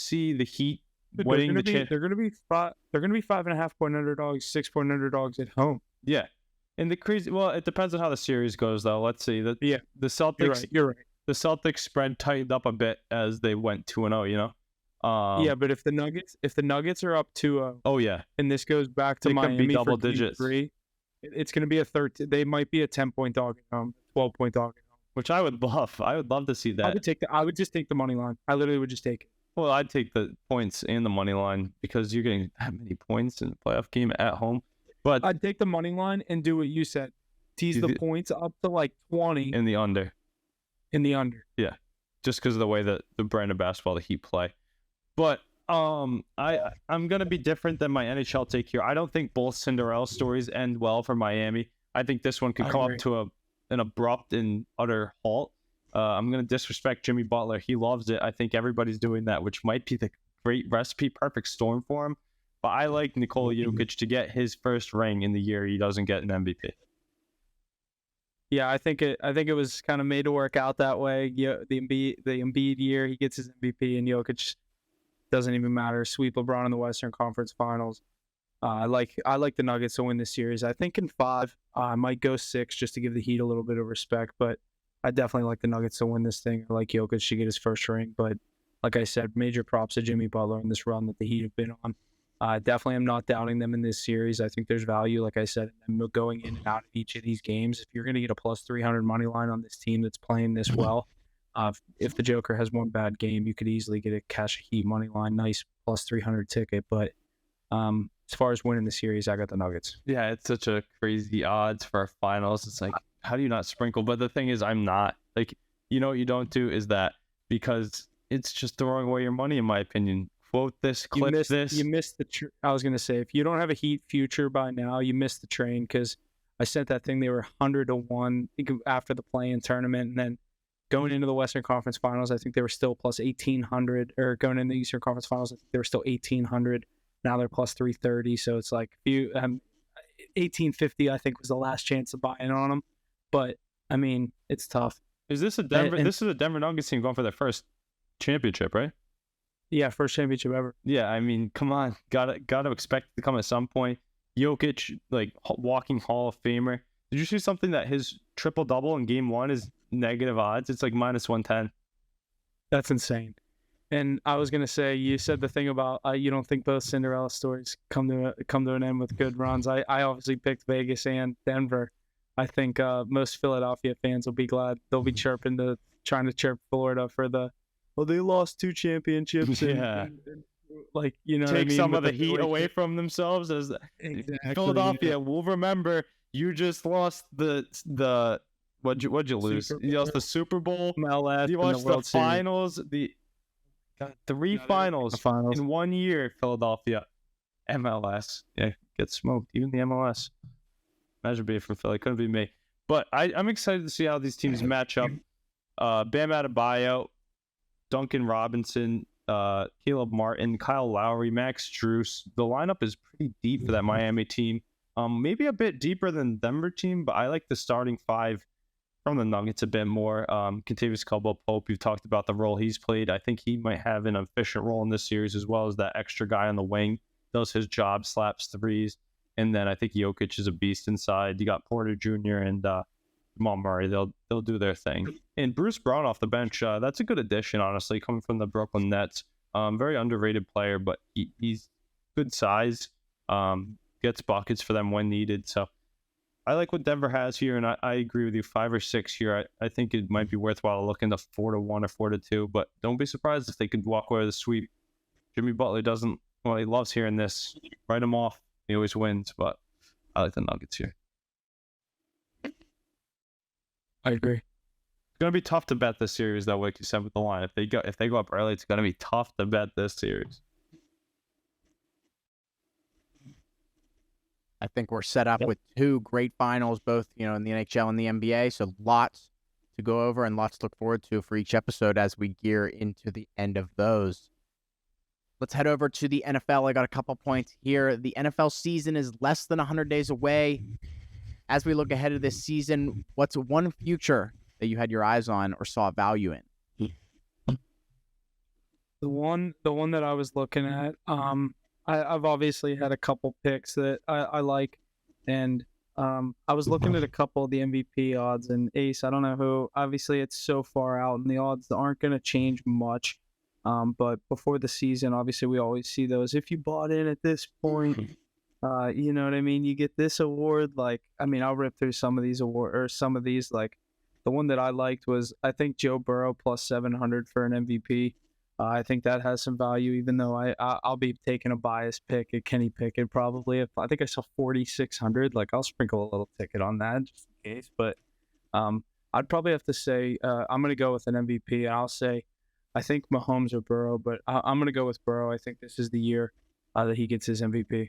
see the Heat winning the championship. They're going to be 5.5 point underdogs, 6 point underdogs at home. Yeah, and the crazy. Well, it depends on how the series goes, though. Let's see. The Celtics. You're right. The Celtics spread tightened up a bit as they went 2-0. You know. Yeah, but if the Nuggets are up 2-0, oh yeah, and this goes back to Miami double for game digits. 3, it's going to be a 13. They might be a 10-point dog at home, 12-point dog at home, which I would love. I would love to see that. I would just take the money line. I literally would just take it. Well, I'd take the points and the money line because you're getting that many points in the playoff game at home. But I'd take the money line and do what you said. Tease the points up to like 20 in the under. Yeah, just because of the way that the brand of basketball the Heat play. But I'm gonna be different than my NHL take here. I don't think both Cinderella stories end well for Miami. I think this one could come up to an abrupt and utter halt. I'm gonna disrespect Jimmy Butler. He loves it. I think everybody's doing that, which might be the great recipe, perfect storm for him. But I like Nikola Jokic to get his first ring in the year he doesn't get an MVP. Yeah, I think it was kind of made to work out that way. Yeah, the Embiid year he gets his MVP and Jokic doesn't even matter. Sweep LeBron in the Western Conference Finals. I like the Nuggets to win this series. I think in 5, I might go 6 just to give the Heat a little bit of respect, but I definitely like the Nuggets to win this thing. I like Jokic to get his first ring, but like I said, major props to Jimmy Butler in this run that the Heat have been on. Definitely am not doubting them in this series. I think there's value, like I said, in them going in and out of each of these games. If you're going to get a plus 300 money line on this team that's playing this well, if the Joker has one bad game, you could easily get a cash Heat money line, nice plus 300 ticket. But as far as winning the series, I got the Nuggets. Yeah, it's such a crazy odds for our finals. It's like, how do you not sprinkle? But the thing is, I'm not. Like, what you don't do is that, because it's just throwing away your money, in my opinion. Quote this, clip this. You missed I was going to say, if you don't have a Heat future by now, you missed the train, because I sent that thing. They were 100-1 after the play-in tournament, and then going into the Western Conference Finals, I think they were still plus 1,800, or going into the Eastern Conference Finals, I think they were still 1,800. Now they're plus 330, so it's like 1850. I think was the last chance of buying on them, but I mean it's tough. Is this a Denver? This is a Denver Nuggets team going for their first championship, right? Yeah, first championship ever. Yeah, I mean, come on, gotta expect it to come at some point. Jokic, like walking Hall of Famer. Did you see something that his triple double in Game 1 is negative odds? It's like minus 110. That's insane. And I was gonna say, you said the thing about you don't think both Cinderella stories come to an end with good runs. I obviously picked Vegas and Denver. I think most Philadelphia fans will be glad. They'll be trying to chirp Florida for they lost 2 championships. Yeah. And, like, take what I mean, some of the heat away from themselves. As exactly, Philadelphia will remember, you just lost the what'd you lose? You lost the Super Bowl. MLS, you lost the finals. Series. Got 3 finals in 1 year. Philadelphia, MLS, get smoked. Even the MLS. Imagine being from Philly. Couldn't be me. But I'm excited to see how these teams match up. Bam Adebayo, Duncan Robinson, Caleb Martin, Kyle Lowry, Max Strus. The lineup is pretty deep for that Miami team. Maybe a bit deeper than the Denver team, but I like the starting 5 from the Nuggets a bit more. Kentavious Caldwell-Pope, you've talked about the role he's played. I think he might have an efficient role in this series, as well as that extra guy on the wing. Does his job, slaps threes. And then I think Jokic is a beast inside. You got Porter Jr. and Jamal Murray. They'll do their thing. And Bruce Brown off the bench, that's a good addition, honestly, coming from the Brooklyn Nets. Very underrated player, but he's good size. Gets buckets for them when needed. So I like what Denver has here, and I agree with you. 5 or 6 here. I think it might be worthwhile looking to 4-1 or 4-2, but don't be surprised if they could walk away with a sweep. Jimmy Butler he loves hearing this. Write him off. He always wins, but I like the Nuggets here. I agree. It's gonna be tough to bet this series, though. Like you said with the line, if they go up early, it's gonna be tough to bet this series. I think we're set up with 2 great finals, both in the NHL and the NBA. So lots to go over and lots to look forward to for each episode as we gear into the end of those. Let's head over to the NFL. I got a couple points here. The NFL season is less than 100 days away. As we look ahead of this season, what's one future that you had your eyes on or saw value in? The one that I was looking at, I've obviously had a couple picks that I like, and I was looking at a couple of the MVP odds, and Ace, I don't know who. Obviously, it's so far out, and the odds aren't going to change much. But before the season, obviously, we always see those. If you bought in at this point, you know what I mean? You get this award. Like, I mean, I'll rip through some of these like the one that I liked was, I think, Joe Burrow plus 700 for an MVP. I think that has some value, even though I'll be taking a biased pick at Kenny Pickett probably. I think I saw 4,600. Like, I'll sprinkle a little ticket on that just in case. But I'd probably have to say I'm going to go with an MVP. And I'll say I think Mahomes or Burrow, but I'm going to go with Burrow. I think this is the year that he gets his MVP.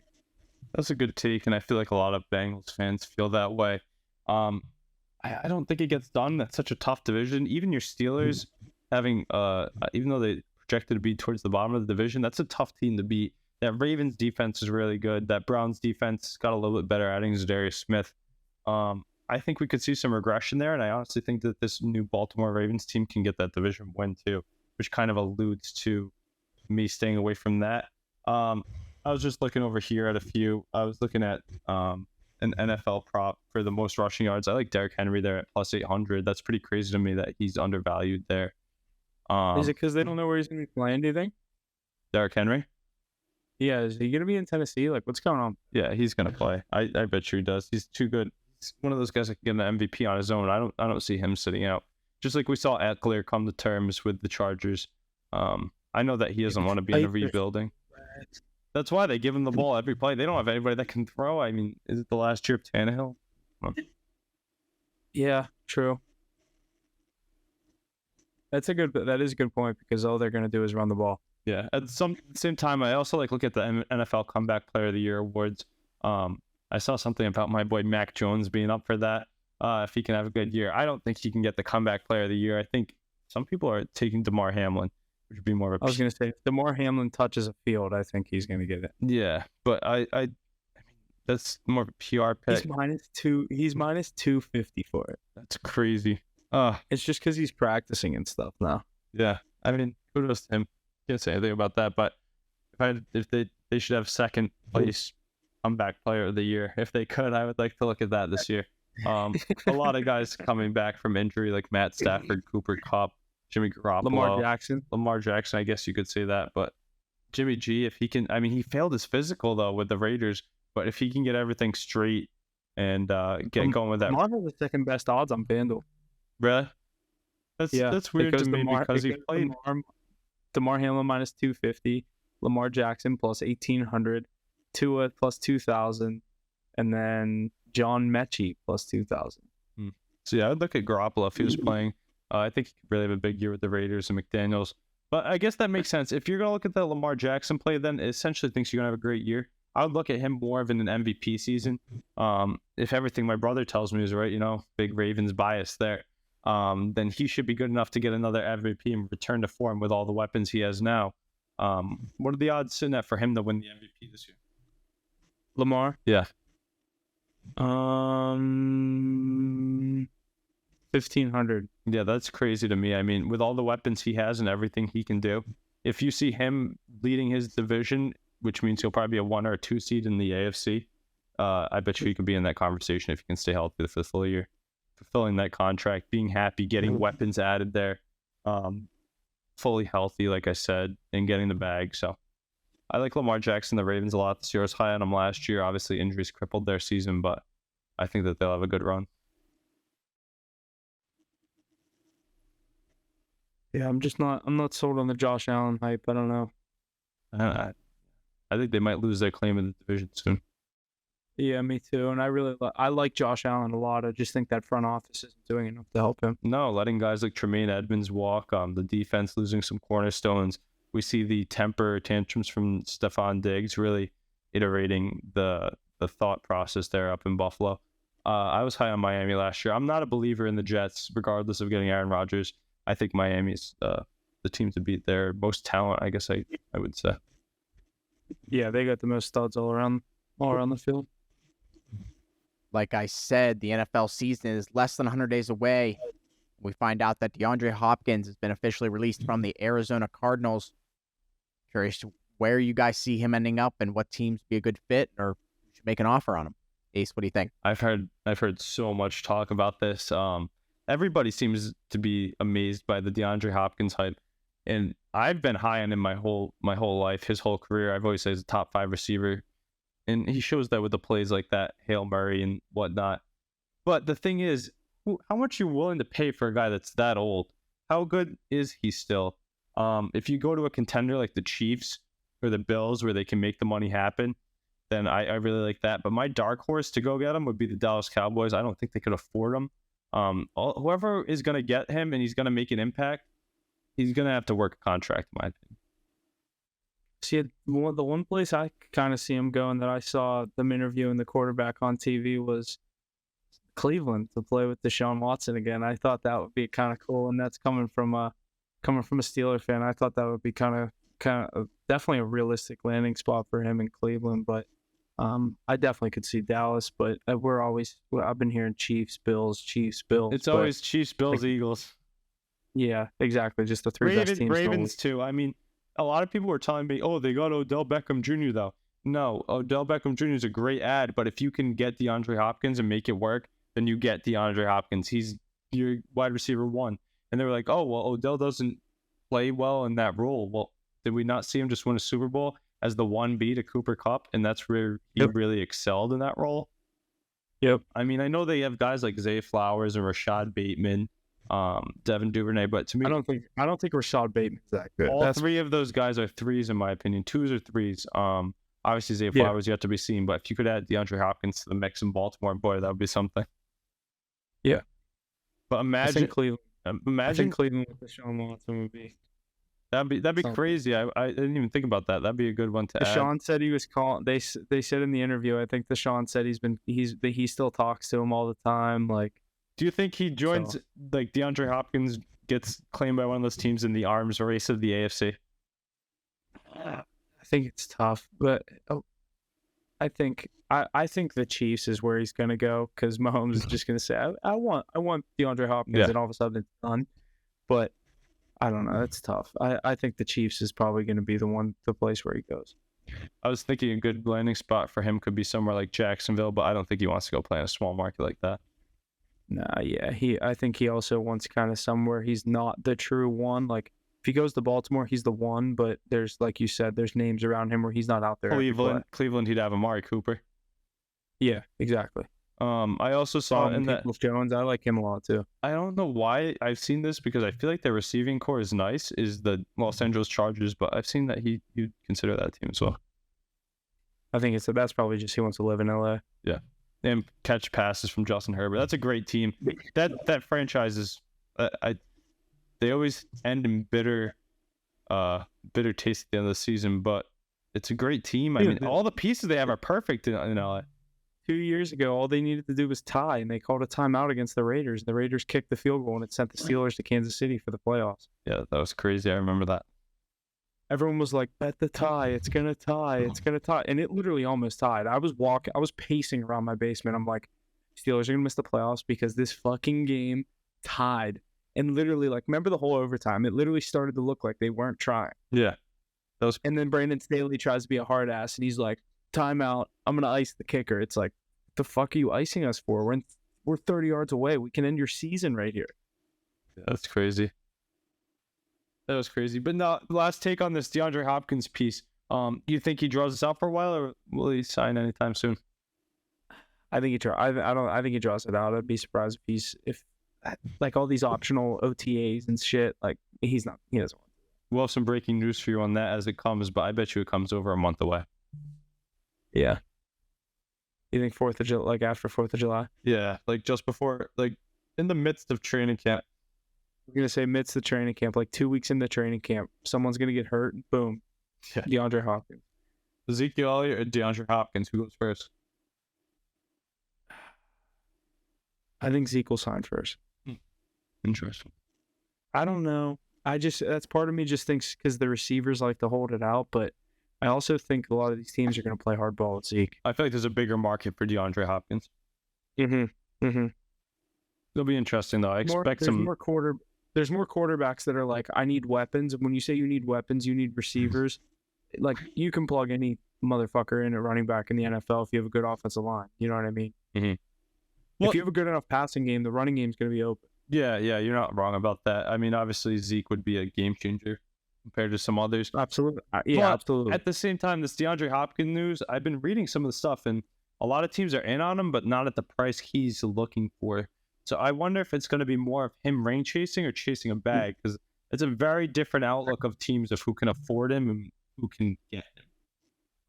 That's a good take, and I feel like a lot of Bengals fans feel that way. I don't think it gets done. That's such a tough division. Even your Steelers having, even though they projected to be towards the bottom of the division, that's a tough team to beat. That Ravens defense is really good. That Browns defense got a little bit better, adding Zadarius Smith. I think we could see some regression there, and I honestly think that this new Baltimore Ravens team can get that division win too, which kind of alludes to me staying away from that. I was just looking over here at a few. I was looking at an NFL prop for the most rushing yards. I like Derrick Henry there at plus 800. That's pretty crazy to me that he's undervalued there. Is it because they don't know where he's going to be playing, do you think? Derrick Henry? Yeah, is he going to be in Tennessee? Like, what's going on? Yeah, he's going to play. I bet you he does. He's too good. He's one of those guys that can get an MVP on his own. I don't see him sitting out. Just like we saw Eckler come to terms with the Chargers. I know that he doesn't want to be in a rebuilding. That's why they give him the ball every play. They don't have anybody that can throw. I mean, is it the last year of Tannehill? Yeah, true. That is a good point because all they're going to do is run the ball. Yeah. At the same time, I also look at the NFL Comeback Player of the Year awards. I saw something about my boy Mac Jones being up for that. If he can have a good year, I don't think he can get the Comeback Player of the Year. I think some people are taking DeMar Hamlin, which would be more of a. I was going to say, if DeMar Hamlin touches a field, I think he's going to get it. Yeah, but I mean, that's more of a PR pick. He's minus 250 for it. That's crazy. It's just because he's practicing and stuff now. Yeah, I mean, kudos to him. Can't say anything about that, but if they should have second place Comeback Player of the Year. If they could, I would like to look at that this year. A lot of guys coming back from injury, like Matt Stafford, Cooper Kupp, Jimmy Garoppolo, Lamar Jackson. I guess you could say that, but Jimmy G, if he can, I mean, he failed his physical though with the Raiders, but if he can get everything straight and get going with that, Lamar has the second best odds on FanDuel. Really? That's weird to me because he played. DeMar Hamlin minus 250, Lamar Jackson plus 1,800, Tua plus 2,000, and then John Mechie plus 2,000. So yeah, I would look at Garoppolo if he was playing. I think he could really have a big year with the Raiders and McDaniels. But I guess that makes sense. If you're going to look at the Lamar Jackson play, then it essentially thinks you're going to have a great year. I would look at him more of in an MVP season. If everything my brother tells me is right, big Ravens bias there, then he should be good enough to get another MVP and return to form with all the weapons he has now. What are the odds sitting at for him to win the MVP this year? Lamar? Yeah. 1,500. Yeah, that's crazy to me. I mean, with all the weapons he has and everything he can do, if you see him leading his division, which means he'll probably be a 1 or 2 seed in the AFC, I bet you he could be in that conversation if he can stay healthy for the full year. Fulfilling that contract, being happy, getting weapons added there, fully healthy, like I said, and getting the bag. So I like Lamar Jackson, the Ravens, a lot this year. I was high on them last year. Obviously, injuries crippled their season, but I think that they'll have a good run. Yeah, I'm not sold on the Josh Allen hype. I don't know. I think they might lose their claim in the division soon. Yeah, me too. And I like Josh Allen a lot. I just think that front office isn't doing enough to help him. No, letting guys like Tremaine Edmonds walk, the defense losing some cornerstones. We see the temper tantrums from Stephon Diggs really iterating the thought process there up in Buffalo. I was high on Miami last year. I'm not a believer in the Jets, regardless of getting Aaron Rodgers. I think Miami's the team to beat. Their most talent, I guess I would say. Yeah, they got the most studs all around the field. Like I said, the NFL season is less than 100 days away. We find out that DeAndre Hopkins has been officially released from the Arizona Cardinals. Curious where you guys see him ending up and what teams be a good fit or should make an offer on him. Ace, what do you think? I've heard so much talk about this. Everybody seems to be amazed by the DeAndre Hopkins hype, and I've been high on him my whole life, his whole career. I've always said he's a top 5 receiver, and he shows that with the plays like that, Hail Murray and whatnot. But the thing is, how much are you willing to pay for a guy that's that old? How good is he still? If you go to a contender like the Chiefs or the Bills where they can make the money happen, then I really like that. But my dark horse to go get him would be the Dallas Cowboys. I don't think they could afford him. Whoever is going to get him and he's going to make an impact, he's going to have to work a contract, in my opinion. See, the one place I kind of see him going that I saw them interviewing the quarterback on TV was Cleveland to play with Deshaun Watson again. I thought that would be kind of cool, and that's coming from a Steeler fan. I thought that would be kind of definitely a realistic landing spot for him in Cleveland, but I definitely could see Dallas, but I've been hearing Chiefs, Bills. It's always Chiefs, Bills, Eagles. Yeah, exactly. Just the three best teams. Ravens too. I mean, a lot of people were telling me, oh, they got Odell Beckham Jr. though. No, Odell Beckham Jr. is a great ad, but if you can get DeAndre Hopkins and make it work, then you get DeAndre Hopkins. He's your wide receiver 1. And they were like, oh, well, Odell doesn't play well in that role. Well, did we not see him just win a Super Bowl as the 1B to Cooper Kupp? And that's where he really excelled in that role. Yep. I mean, I know they have guys like Zay Flowers and Rashad Bateman, Devin Duvernay, but to me, I don't think Rashad Bateman's that good. All 3 of those guys are 3s in my opinion. 2s or 3s. Obviously Zay Flowers yet to be seen, but if you could add DeAndre Hopkins to the mix in Baltimore, boy, that would be something. Yeah. But imagine Cleveland with Deshaun Watson would be. That'd be something crazy. I didn't even think about that. That'd be a good one to add. Deshaun said he was calling. They said in the interview, I think Deshaun said he still talks to him all the time. Like, do you think he joins like DeAndre Hopkins gets claimed by one of those teams in the arms race of the AFC? I think it's tough, but I think the Chiefs is where he's gonna go because Mahomes is just gonna say, I want DeAndre Hopkins, and all of a sudden it's done. But I don't know. It's tough. I think the Chiefs is probably going to be the place where he goes. I was thinking a good landing spot for him could be somewhere like Jacksonville, but I don't think he wants to go play in a small market like that. Nah, yeah. I think he also wants kind of somewhere he's not the true one. Like, if he goes to Baltimore, he's the one, but there's, like you said, there's names around him where he's not out there. Cleveland, he'd have Amari Cooper. Yeah, exactly. I also saw in that Jones. I like him a lot too. I don't know why I've seen this because I feel like their receiving core is nice. Is the Los Angeles Chargers, but I've seen that you'd consider that team as well. I think that's probably just he wants to live in LA. Yeah, and catch passes from Justin Herbert. That's a great team. That franchise is they always end in bitter taste at the end of the season, but it's a great team. I mean, all the pieces they have are perfect in LA. 2 years ago, all they needed to do was tie, and they called a timeout against the Raiders. The Raiders kicked the field goal, and it sent the Steelers to Kansas City for the playoffs. Yeah, that was crazy. I remember that. Everyone was like, bet the tie. It's going to tie. It's going to tie. And it literally almost tied. I was pacing around my basement. I'm like, Steelers are going to miss the playoffs because this fucking game tied. And literally, like, remember the whole overtime? It literally started to look like they weren't trying. Yeah. And then Brandon Staley tries to be a hard ass, and he's like, timeout. I'm going to ice the kicker. It's like, what the fuck are you icing us for? We're 30 yards away. We can end your season right here. Yeah, that's crazy. That was crazy. But now, last take on this DeAndre Hopkins piece. You think he draws us out for a while, or will he sign anytime soon? I think he draws it out. I'd be surprised if like all these optional OTAs and shit. Like he doesn't want to. We'll have some breaking news for you on that as it comes, but I bet you it comes over a month away. Yeah. You think 4th of July, like after 4th of July? Yeah, like just before, like in the midst of training camp. We're going to say midst of training camp, like 2 weeks into training camp. Someone's going to get hurt. Boom. Yeah. DeAndre Hopkins. Ezekiel Elliott or DeAndre Hopkins? Who goes first? I think Zeke will sign first. Interesting. I don't know. That's part of me just thinks because the receivers like to hold it out, but I also think a lot of these teams are going to play hardball with Zeke. I feel like there's a bigger market for DeAndre Hopkins. Mm-hmm. It'll be interesting, though. There's more quarterbacks that are like, I need weapons. And when you say you need weapons, you need receivers. Like, you can plug any motherfucker in at running back in the NFL if you have a good offensive line. You know what I mean? Mm-hmm. If you have a good enough passing game, the running game's going to be open. Yeah, you're not wrong about that. I mean, obviously, Zeke would be a game changer compared to some others. Absolutely. Absolutely. At the same time, this DeAndre Hopkins news, I've been reading some of the stuff, and a lot of teams are in on him, but not at the price he's looking for. So I wonder if it's going to be more of him rain chasing or chasing a bag, because it's a very different outlook of teams of who can afford him and who can get him.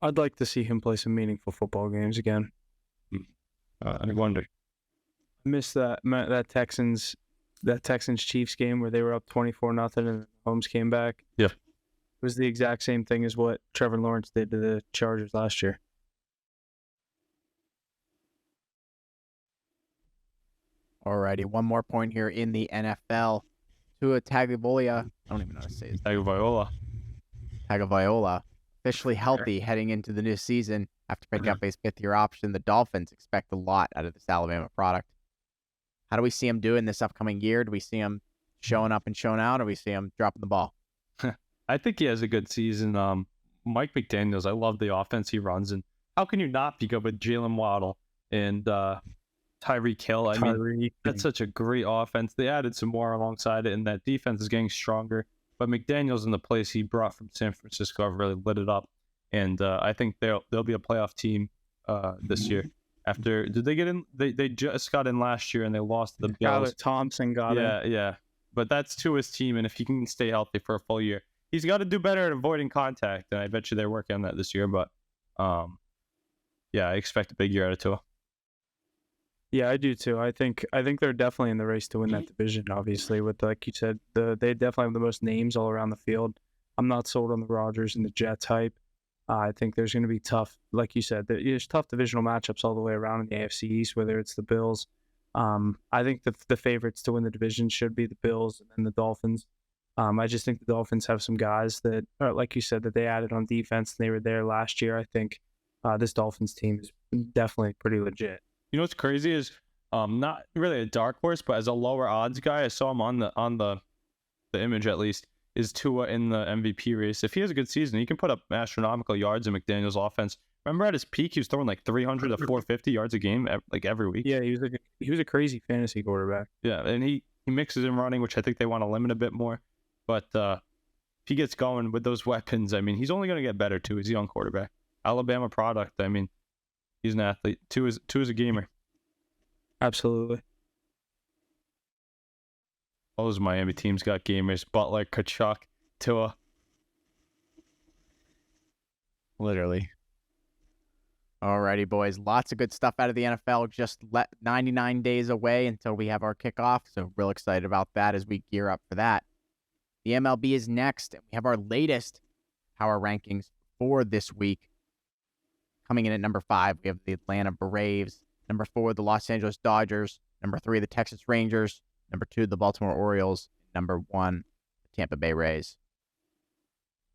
I'd like to see him play some meaningful football games again. I wonder. I missed that Texans Chiefs game where they were up 24-0 and Holmes came back. Yeah. It was the exact same thing as what Trevor Lawrence did to the Chargers last year. Alrighty, one more point here in the NFL. Tua Tagovailoa, I don't even know how to say his name. Tagovailoa, officially healthy heading into the new season after picking up his fifth-year option. The Dolphins expect a lot out of this Alabama product. How do we see him doing this upcoming year? Do we see him showing up and showing out, or do we see him dropping the ball? I think he has a good season. Mike McDaniels, I love the offense he runs, and how can you not be good with Jalen Waddle and Tyreek Hill? I mean, that's such a great offense. They added some more alongside it, and that defense is getting stronger. But McDaniels and the plays he brought from San Francisco have really lit it up, and I think they'll be a playoff team this year. After did they get in? They just got in last year and they lost to the Bills. Skylar Thompson got in. Yeah. But that's to his team, and if he can stay healthy for a full year, he's got to do better at avoiding contact. And I bet you they're working on that this year. But yeah, I expect a big year out of Tua. Yeah, I do too. I think they're definitely in the race to win that division. Obviously, with like you said, they definitely have the most names all around the field. I'm not sold on the Rodgers and the Jets hype. I think there's going to be tough, like you said, there's tough divisional matchups all the way around in the AFC East, whether it's the Bills. I think the favorites to win the division should be the Bills and the Dolphins. I just think the Dolphins have some guys that, like you said, that they added on defense. And they were there last year. I think this Dolphins team is definitely pretty legit. You know what's crazy is not really a dark horse, but as a lower odds guy, I saw him on the image at least, is Tua in the MVP race. If he has a good season, he can put up astronomical yards in McDaniel's offense. Remember at his peak, he was throwing like 300 to 450 yards a game, like every week. Yeah, he was a crazy fantasy quarterback. Yeah, and he mixes in running, which I think they want to limit a bit more. But if he gets going with those weapons, I mean, he's only going to get better too. He's a young quarterback, Alabama product. I mean, he's an athlete. Tua is a gamer. Absolutely. All those Miami teams got gamers. Butler, Kachuk, Tua. Literally. Alrighty, boys. Lots of good stuff out of the NFL. Just 99 days away until we have our kickoff. So real excited about that as we gear up for that. The MLB is next. And we have our latest power rankings for this week. Coming in at number 5, we have the Atlanta Braves. Number 4, the Los Angeles Dodgers. Number 3, the Texas Rangers. Number 2, the Baltimore Orioles. Number 1, the Tampa Bay Rays.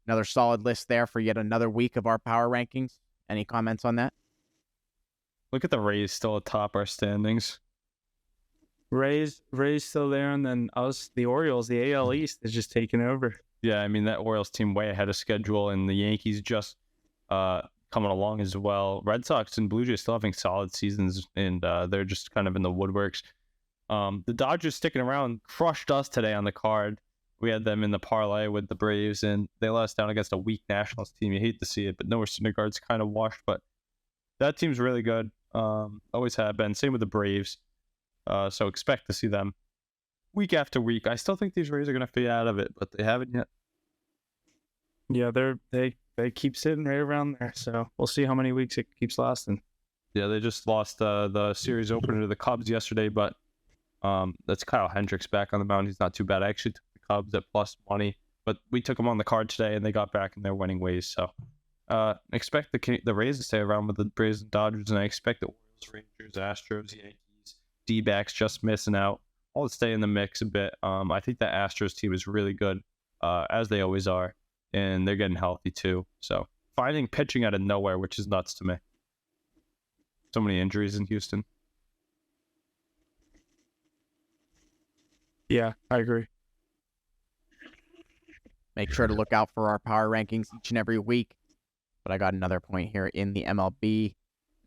Another solid list there for yet another week of our power rankings. Any comments on that? Look at the Rays still atop our standings. Rays still there, and then us, the Orioles, the AL East is just taking over. Yeah, I mean, that Orioles team way ahead of schedule, and the Yankees just coming along as well. Red Sox and Blue Jays still having solid seasons, and they're just kind of in the woodworks. The Dodgers sticking around crushed us today on the card. We had them in the parlay with the Braves, and they let us down against a weak Nationals team. You hate to see it, but Noah Syndergaard's kind of washed, but that team's really good. Always have been. Same with the Braves. So expect to see them week after week. I still think these Rays are going to fade out of it, but they haven't yet. Yeah, they keep sitting right around there, so we'll see how many weeks it keeps lasting. Yeah, they just lost the series opener to the Cubs yesterday, but that's Kyle Hendricks back on the mound. He's not too bad. I actually took the Cubs at plus money, but we took them on the card today, and they got back in their winning ways. So expect the Rays to stay around with the Braves and Dodgers, and I expect the Orioles, Rangers, Astros, Yankees, D-backs just missing out, all to stay in the mix a bit. I think the Astros team is really good, as they always are, and they're getting healthy too. So finding pitching out of nowhere, which is nuts to me. So many injuries in Houston. Yeah, I agree. Make sure to look out for our power rankings each and every week. But I got another point here in the MLB.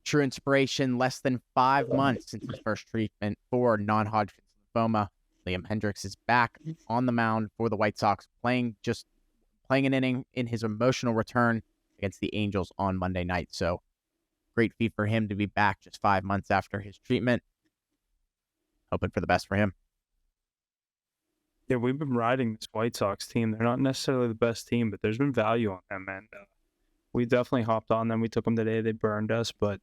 True inspiration, less than 5 months since his first treatment for non-Hodgkin's lymphoma. Liam Hendricks is back on the mound for the White Sox, playing an inning in his emotional return against the Angels on Monday night. So great feat for him to be back just 5 months after his treatment. Hoping for the best for him. Yeah, we've been riding this White Sox team. They're not necessarily the best team, but there's been value on them, and we definitely hopped on them. We took them today. They burned us, but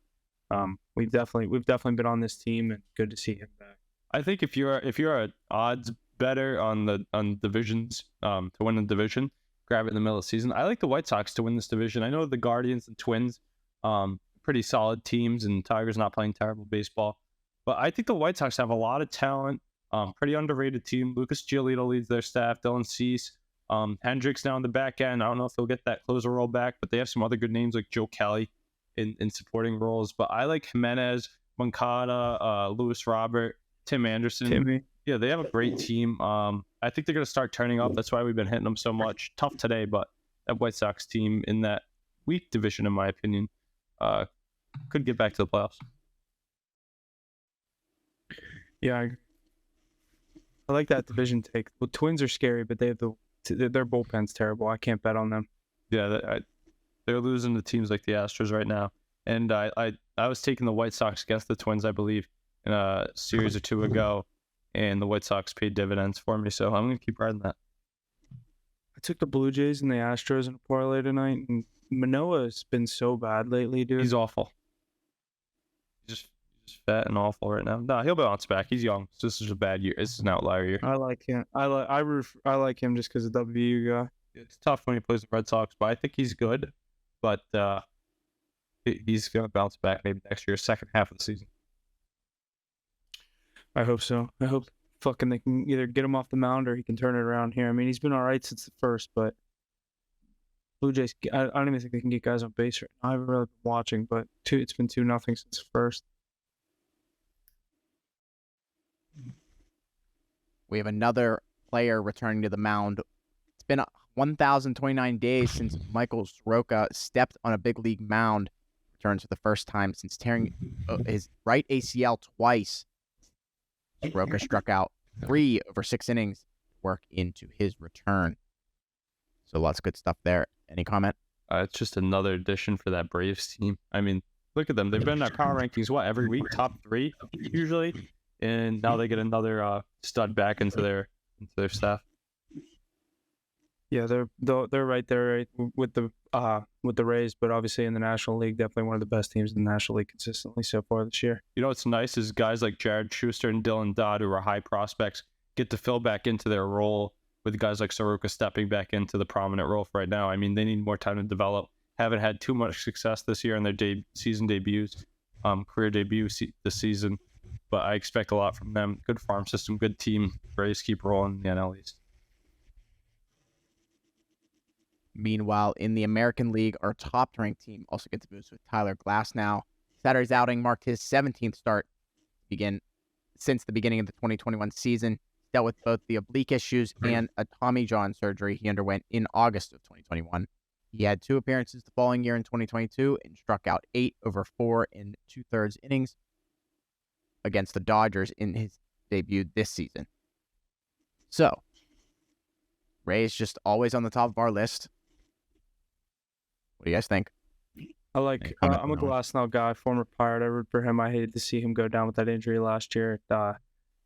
we've definitely been on this team, and good to see him back. I think if you're an odds better on divisions to win the division, grab it in the middle of the season. I like the White Sox to win this division. I know the Guardians and Twins, pretty solid teams, and Tigers not playing terrible baseball, but I think the White Sox have a lot of talent. Pretty underrated team. Lucas Giolito leads their staff. Dylan Cease, Hendricks now on the back end. I don't know if they'll get that closer role back, but they have some other good names like Joe Kelly in supporting roles. But I like Jimenez, Moncada, Luis Robert, Tim Anderson. Timmy. Yeah, they have a great team. I think they're going to start turning up. That's why we've been hitting them so much. Tough today, but that White Sox team in that weak division, in my opinion, could get back to the playoffs. Yeah, I like that division take. The Twins are scary, but they have their bullpen's terrible. I can't bet on them. Yeah, they're losing to teams like the Astros right now. And I was taking the White Sox against the Twins, I believe, in a series or two ago, and the White Sox paid dividends for me. So I'm going to keep riding that. I took the Blue Jays and the Astros in a parlay tonight, and Manoah's been so bad lately, dude. He's awful. He's just fat and awful right now. Nah, he'll bounce back. He's young. So this is a bad year. This is an outlier year. I like him. I like him just because of WU guy. It's tough when he plays the Red Sox, but I think he's good. But he's going to bounce back maybe next year, second half of the season. I hope so. I hope fucking they can either get him off the mound or he can turn it around here. I mean, he's been all right since the first, but Blue Jays, I don't even think they can get guys on base right now. I haven't really been watching, but it's been 2-0 since the first. We have another player returning to the mound. It's been 1,029 days since Michael Soroka stepped on a big league mound. Returns for the first time since tearing his right ACL twice. Soroka struck out 3 over 6 innings to work into his return. So lots of good stuff there. Any comment? It's just another addition for that Braves team. I mean, look at them. They've been in our power rankings, every week? Top 3, usually. And now they get another stud back into their staff. Yeah, they're right there with the Rays, but obviously in the National League, definitely one of the best teams in the National League consistently so far this year. You know what's nice is guys like Jared Schuster and Dylan Dodd, who are high prospects, get to fill back into their role with guys like Soroka stepping back into the prominent role for right now. I mean, they need more time to develop. Haven't had too much success this year in their season debuts, career debut this season, but I expect a lot from them. Good farm system, good team. Braves keep rolling in the NL East. Meanwhile, in the American League, our top-ranked team also gets a boost with Tyler Glasnow. Saturday's outing marked his 17th start since the beginning of the 2021 season. Dealt with both the oblique issues and a Tommy John surgery he underwent in August of 2021. He had 2 appearances the following year in 2022 and struck out 8 over 4 in 2/3 innings against the Dodgers in his debut this season. So, Ray's just always on the top of our list. What do you guys think? I'm a Glasnow guy, former Pirate. I root for him. I hated to see him go down with that injury last year.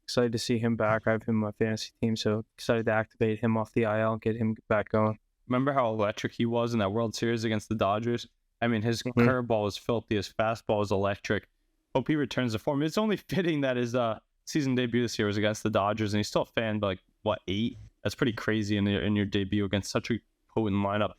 Excited to see him back. I have him on my fantasy team, so excited to activate him off the IL and get him back going. Remember how electric he was in that World Series against the Dodgers? I mean, his curveball was filthy. His fastball was electric. Hope he returns to form. It's only fitting that his season debut this year was against the Dodgers, and he's still fanned by 8? That's pretty crazy in your debut against such a potent lineup.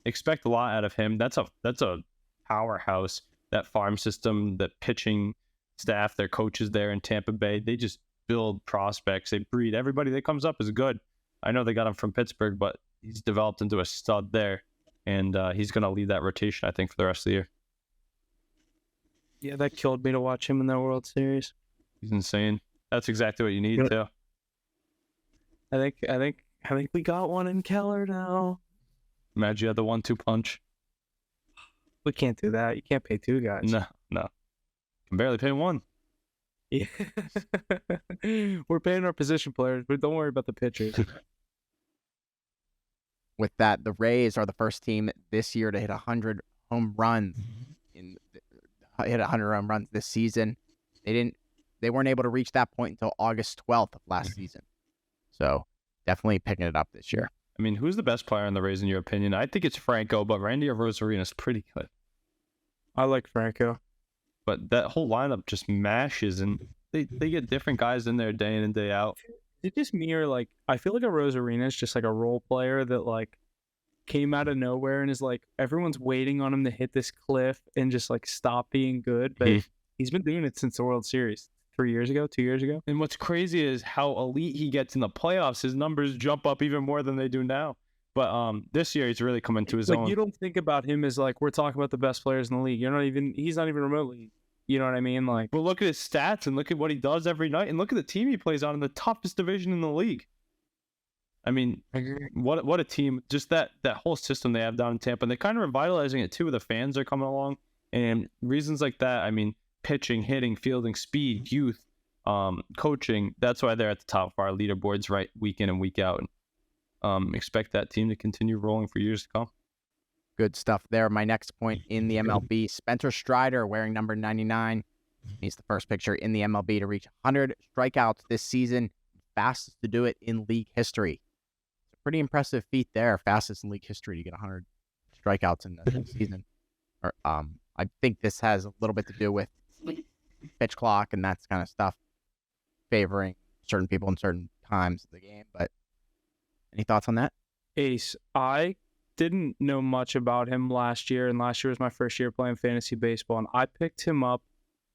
Expect a lot out of him. That's a powerhouse. That farm system, that pitching staff, their coaches there in Tampa Bay, they just build prospects. They breed. Everybody that comes up is good. I know they got him from Pittsburgh, but he's developed into a stud there, and he's going to lead that rotation, I think, for the rest of the year. Yeah, that killed me to watch him in that World Series. He's insane. That's exactly what you need, too. I think we got one in Keller now. Imagine you had the 1-2 punch. We can't do that. You can't pay 2 guys. No. Can barely pay 1. Yeah. We're paying our position players, but don't worry about the pitchers. With that, the Rays are the first team this year to hit 100 home runs. Hit 100 home runs this season. They weren't able to reach that point until August 12th of last season. So definitely picking it up this year. I mean, who's the best player in the Rays in your opinion? I think it's Franco, but Randy Arozarena is pretty good. I like Franco. But that whole lineup just mashes, and they get different guys in there day in and day out. Is it just me, or I feel like Arozarena is just a role player that came out of nowhere and is everyone's waiting on him to hit this cliff and just stop being good, but he's been doing it since the World Series 2 years ago. And what's crazy is how elite he gets in the playoffs. His numbers jump up even more than they do now. But this year he's really come into his own. You don't think about him as we're talking about the best players in the league. He's not even remotely You know what I mean? Like, Well, look at his stats and look at what he does every night, and look at the team he plays on in the toughest division in the league. I mean, what a team! Just that whole system they have down in Tampa, and they're kind of revitalizing it too. The fans are coming along, and reasons like that. I mean, pitching, hitting, fielding, speed, youth, coaching. That's why they're at the top of our leaderboards, right, week in and week out. And expect that team to continue rolling for years to come. Good stuff there. My next point in the MLB, Spencer Strider wearing number 99. He's the first pitcher in the MLB to reach 100 strikeouts this season, fastest to do it in league history. It's a pretty impressive feat there, fastest in league history to get 100 strikeouts in the season. I think this has a little bit to do with pitch clock and that kind of stuff favoring certain people in certain times of the game. But any thoughts on that? Ace, I didn't know much about him last year, and last year was my first year playing fantasy baseball, and I picked him up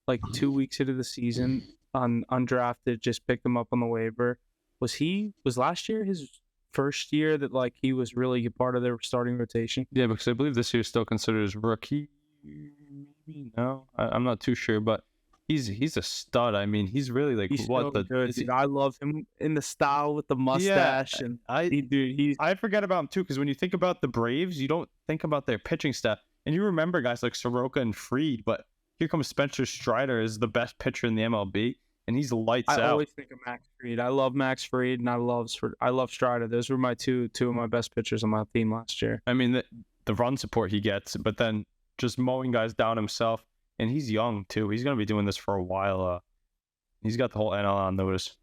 like 2 weeks into the season undrafted, just picked him up on the waiver. Was last year his first year that like he was really a part of their starting rotation? Yeah, because I believe this year is still considered as rookie. Maybe no, I'm not too sure, but he's a stud. I mean, he's really like He's what so the. good, dude. I love him in the style with the mustache, and I forget about him too, because when you think about the Braves, you don't think about their pitching staff, and you remember guys like Soroka and Fried, but here comes Spencer Strider is the best pitcher in the MLB, and he's lights out. I always think of Max Fried. I love Max Fried, and I love Strider. Those were my two of my best pitchers on my team last year. I mean, the run support he gets, but then just mowing guys down himself, and he's young too. He's gonna be doing this for a while. He's got the whole NL on notice.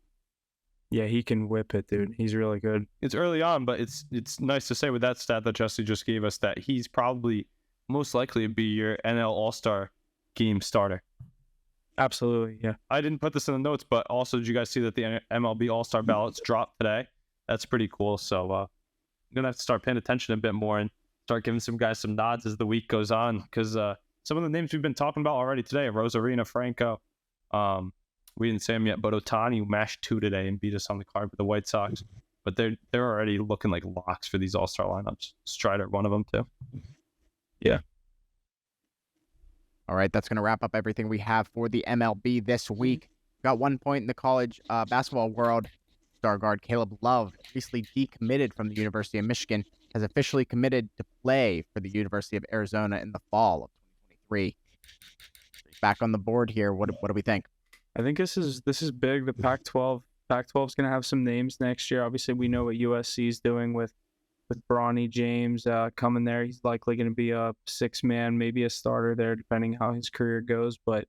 Yeah, he can whip it, dude. He's really good. It's early on, but it's nice to say with that stat that Jesse just gave us that he's probably most likely to be your NL All-Star game starter. Absolutely, yeah. I didn't put this in the notes, but also did you guys see that the MLB All-Star ballots dropped today? That's pretty cool. So I'm gonna have to start paying attention a bit more and start giving some guys some nods as the week goes on, because some of the names we've been talking about already today, Rosarina, Franco, we didn't say him yet, but Ohtani mashed 2 today and beat us on the card with the White Sox. But they're already looking like locks for these All-Star lineups. Strider, one of them too. Yeah. All right, that's going to wrap up everything we have for the MLB this week. Got 1 point in the college basketball world. Star guard Caleb Love, recently decommitted from the University of Michigan, has officially committed to play for the University of Arizona in the fall of 2023. Back on the board here. What do we think? I think this is big. The Pac-12 is going to have some names next year. Obviously, we know what USC is doing with Bronny James coming there. He's likely going to be a 6-man, maybe a starter there, depending how his career goes. But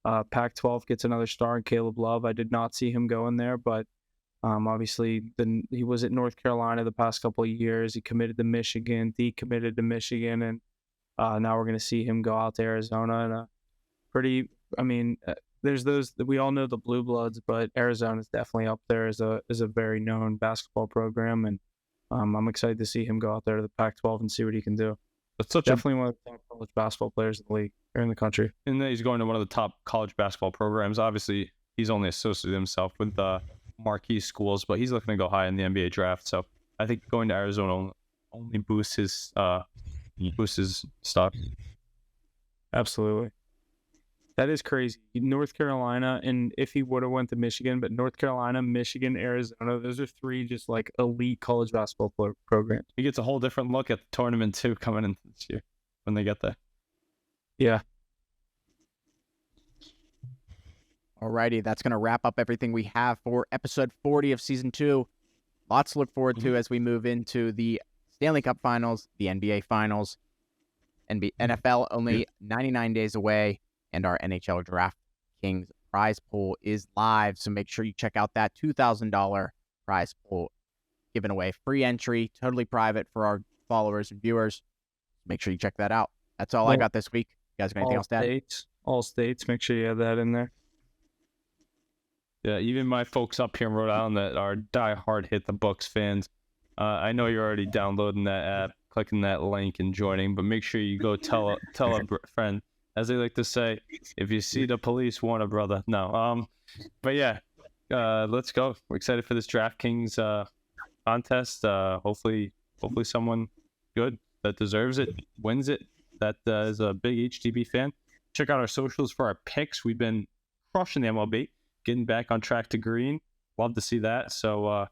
Pac-12 gets another star in Caleb Love. I did not see him going there, but obviously he was at North Carolina the past couple of years. He committed to Michigan, decommitted to Michigan, and now we're going to see him go out to Arizona. And there's those that we all know, the Blue Bloods, but Arizona is definitely up there as a very known basketball program, and I'm excited to see him go out there to the Pac-12 and see what he can do. That's Definitely one of the top college basketball players in the league or in the country. And then he's going to one of the top college basketball programs. Obviously, he's only associated himself with marquee schools, but he's looking to go high in the NBA draft. So I think going to Arizona only boosts his stock. Absolutely. That is crazy. North Carolina, and if he would have went to Michigan, but North Carolina, Michigan, Arizona, those are 3 just like elite college basketball programs. He gets a whole different look at the tournament too coming in this year when they get there. Yeah. Alrighty, that's going to wrap up everything we have for episode 40 of season 2. Lots to look forward to as we move into the Stanley Cup Finals, the NBA Finals, NFL only 99 days away, and our NHL DraftKings prize pool is live. So make sure you check out that $2,000 prize pool given away. Free entry, totally private for our followers and viewers. Make sure you check that out. That's all I got this week. You guys got anything else to add? All states, make sure you have that in there. Yeah, even my folks up here in Rhode Island that are diehard Hit the Books fans, I know you're already downloading that app, clicking that link and joining, but make sure you go tell a friend. As they like to say, if you see the police, warn a brother. No. But yeah, let's go. We're excited for this DraftKings contest. Hopefully someone good that deserves it wins it. That is a big HTB fan. Check out our socials for our picks. We've been crushing the MLB, getting back on track to green. Love to see that. So,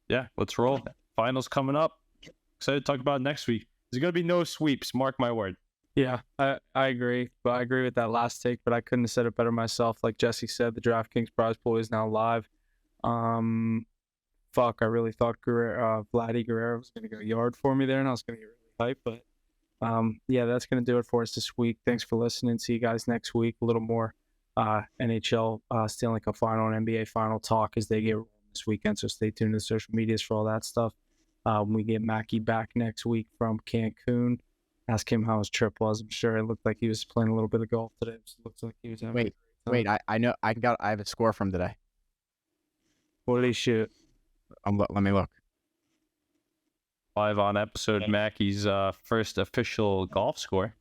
yeah, let's roll. Finals coming up. Excited to talk about it next week. There's going to be no sweeps. Mark my word. Yeah, I agree. But I agree with that last take, but I couldn't have said it better myself. Like Jesse said, the DraftKings prize pool is now live. I really thought Vladdy Guerrero was going to go yard for me there, and I was going to get really hyped. But yeah, that's going to do it for us this week. Thanks for listening. See you guys next week. A little more NHL Stanley Cup final and NBA final talk as they get rolling this weekend. So stay tuned to the social medias for all that stuff. When we get Mackie back next week from Cancun, ask him how his trip was. I'm sure it looked like he was playing a little bit of golf today. It looks like he was having Wait, I know I have a score from today. What did he shoot? Let me look. Live on episode Mackey's first official golf score.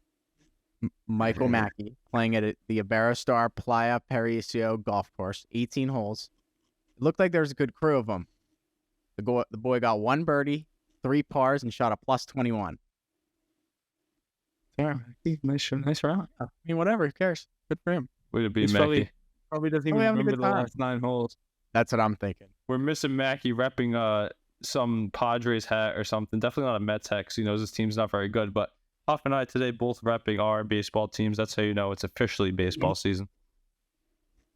Michael Mackey playing at the Iberostar Playa Paricio golf course, 18 holes. It looked like there was a good crew of them. The boy got 1 birdie, 3 pars, and shot a plus 21. Yeah, nice round. I mean, whatever. Who cares? Good for him. Way to be, He's Mackey. Probably doesn't even having a remember good the time. last 9 holes. That's what I'm thinking. We're missing Mackey repping some Padres hat or something. Definitely not a Mets hat because he knows his team's not very good. But Huff and I today both repping our baseball teams. That's how you know it's officially baseball season.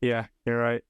Yeah, you're right.